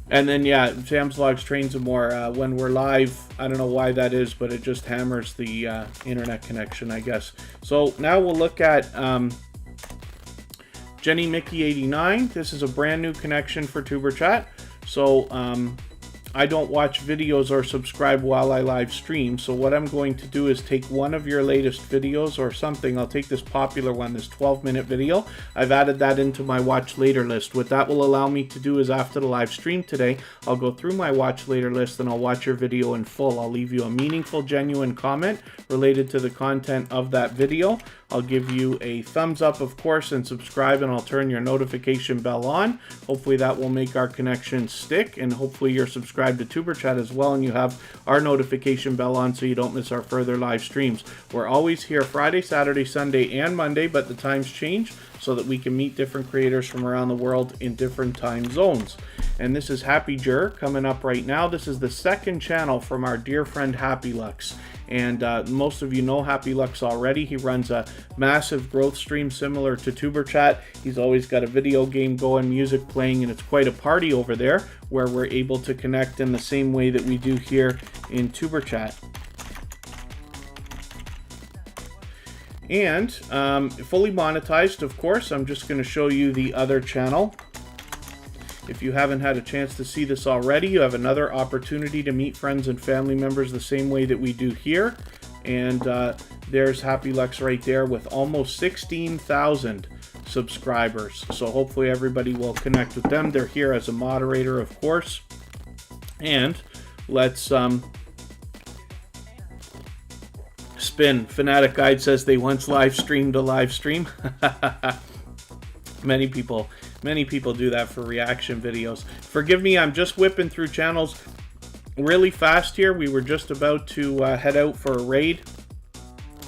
And then, yeah, Sam's Logs Trains and More. When we're live, I don't know why that is, but it just hammers the internet connection, I guess. So now we'll look at Jenny Mickey 89. This is a brand new connection for Tuber Chat. So I don't watch videos or subscribe while I live stream. So what I'm going to do is take one of your latest videos or something. I'll take this popular one, this 12-minute video. I've added that into my watch later list. What that will allow me to do is after the live stream today, I'll go through my watch later list and I'll watch your video in full. I'll leave you a meaningful, genuine comment related to the content of that video. I'll give you a thumbs up, of course, and subscribe, and I'll turn your notification bell on. Hopefully that will make our connection stick, and hopefully you're subscribed to Tuber Chat as well, and you have our notification bell on so you don't miss our further live streams. We're always here Friday, Saturday, Sunday, and Monday, but the times change so that we can meet different creators from around the world in different time zones. And this is Happy Jur coming up right now. This is the second channel from our dear friend Happy Lux. And most of you know Happy Lux already. He runs a massive growth stream similar to Tuber Chat. He's always got a video game going, music playing, and it's quite a party over there where we're able to connect in the same way that we do here in Tuber Chat. And fully monetized, of course. I'm just going to show you the other channel. If you haven't had a chance to see this already, you have another opportunity to meet friends and family members the same way that we do here. And there's Happy Lux right there with almost 16,000 subscribers. So hopefully everybody will connect with them. They're here as a moderator, of course. And let's spin. Fanatic Guide says they once live streamed a live stream. Many people do that for reaction videos. Forgive me, I'm just whipping through channels really fast here. We were just about to head out for a raid.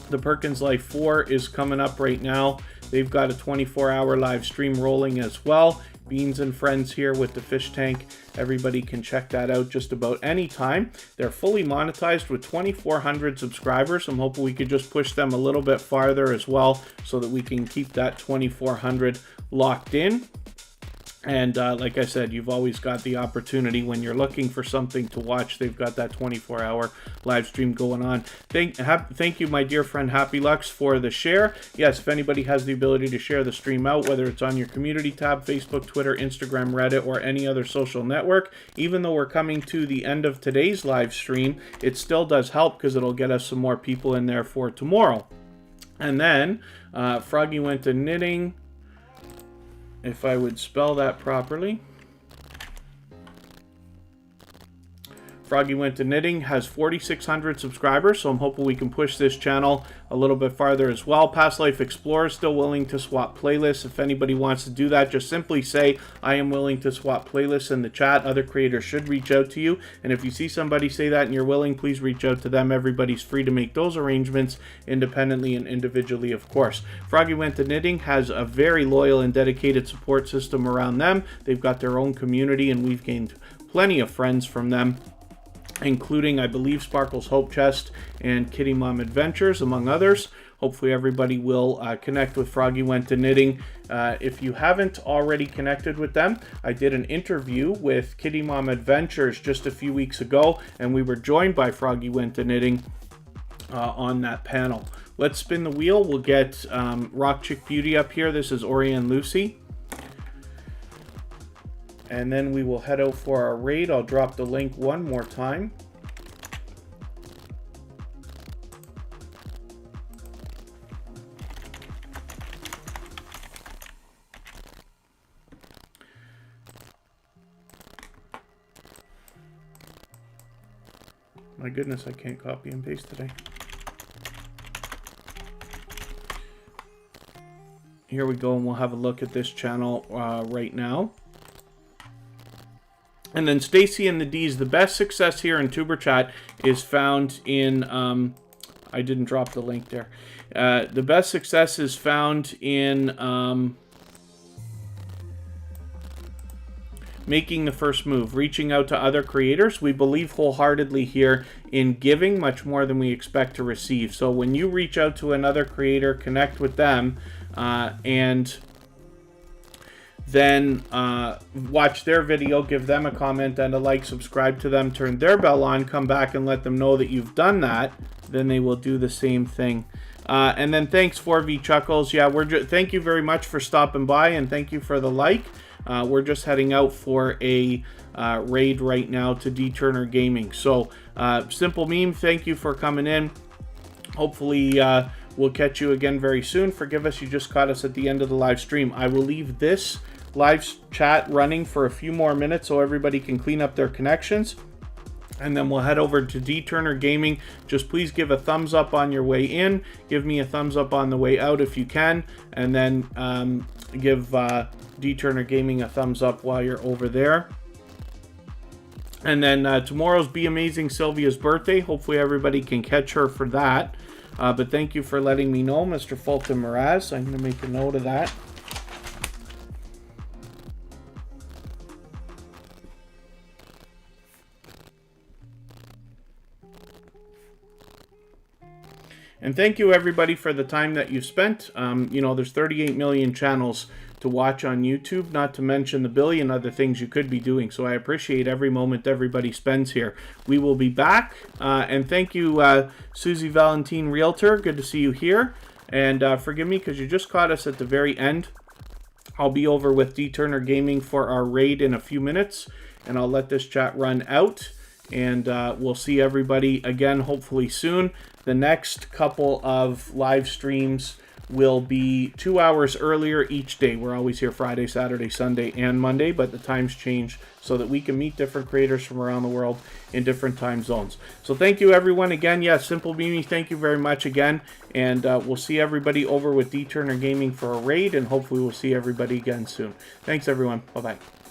The Perkins Life 4 is coming up right now. They've got a 24-hour live stream rolling as well. Beans and Friends here with the fish tank. Everybody can check that out just about any time. They're fully monetized with 2,400 subscribers. I'm hoping we could just push them a little bit farther as well so that we can keep that 2,400 locked in. And like I said, you've always got the opportunity when you're looking for something to watch. They've got that 24-hour live stream going on. Thank you, my dear friend Happy Lux, for the share. Yes, if anybody has the ability to share the stream out, whether it's on your community tab, Facebook, Twitter, Instagram, Reddit, or any other social network, even though we're coming to the end of today's live stream, it still does help because it'll get us some more people in there for tomorrow. And then Froggy went to knitting. If I would spell that properly. Froggy Went to Knitting has 4,600 subscribers, so I'm hoping we can push this channel a little bit farther as well. Past Life Explorer is still willing to swap playlists. If anybody wants to do that, just simply say, I am willing to swap playlists in the chat. Other creators should reach out to you. And if you see somebody say that and you're willing, please reach out to them. Everybody's free to make those arrangements independently and individually, of course. Froggy Went to Knitting has a very loyal and dedicated support system around them. They've got their own community, and we've gained plenty of friends from them, including, I believe, Sparkle's Hope Chest and Kitty Mom Adventures, among others. Hopefully everybody will connect with Froggy Went to Knitting. If you haven't already connected with them, I did an interview with Kitty Mom Adventures just a few weeks ago, and we were joined by Froggy Went to Knitting on that panel. Let's spin the wheel. We'll get Rock Chick Beauty up here. This is Ori and Lucy. And then we will head out for our raid. I'll drop the link one more time. My goodness, I can't copy and paste today. Here we go, and we'll have a look at this channel right now. And then Stacy and the D's, the best success here in Tuber Chat is found in, I didn't drop the link there. The best success is found in making the first move, reaching out to other creators. We believe wholeheartedly here in giving much more than we expect to receive. So when you reach out to another creator, connect with them, and then watch their video, give them a comment and a like, subscribe to them, turn their bell on, come back and let them know that you've done that, then they will do the same thing. And then thanks 4V Chuckles. Yeah, thank you very much for stopping by, and thank you for the like. We're just heading out for a raid right now to D Turner Gaming. So Simple Meme, thank you for coming in. Hopefully we'll catch you again very soon. Forgive us, you just caught us at the end of the live stream. I will leave this live chat running for a few more minutes so everybody can clean up their connections, and then we'll head over to D Turner Gaming. Just please give a thumbs up on your way in, give me a thumbs up on the way out if you can, and then give D Turner Gaming a thumbs up while you're over there. And then tomorrow's Be Amazing Sylvia's birthday. Hopefully everybody can catch her for that. But thank you for letting me know, Mr. Fulton Mraz. I'm going to make a note of that. And thank you, everybody, for the time that you've spent. You know, there's 38 million channels to watch on YouTube, not to mention the billion other things you could be doing. So I appreciate every moment everybody spends here. We will be back. And thank you, Susie Valentine Realtor. Good to see you here. And forgive me because you just caught us at the very end. I'll be over with D Turner Gaming for our raid in a few minutes, and I'll let this chat run out, and we'll see everybody again hopefully soon. The next couple of live streams will be 2 hours earlier each day. We're always here Friday, Saturday, Sunday, and Monday, but the times change so that we can meet different creators from around the world in different time zones. So thank you, everyone. Again, yes, Simple Beanie, thank you very much again, and we'll see everybody over with D Turner Gaming for a raid, and hopefully we'll see everybody again soon. Thanks, everyone. Bye-bye.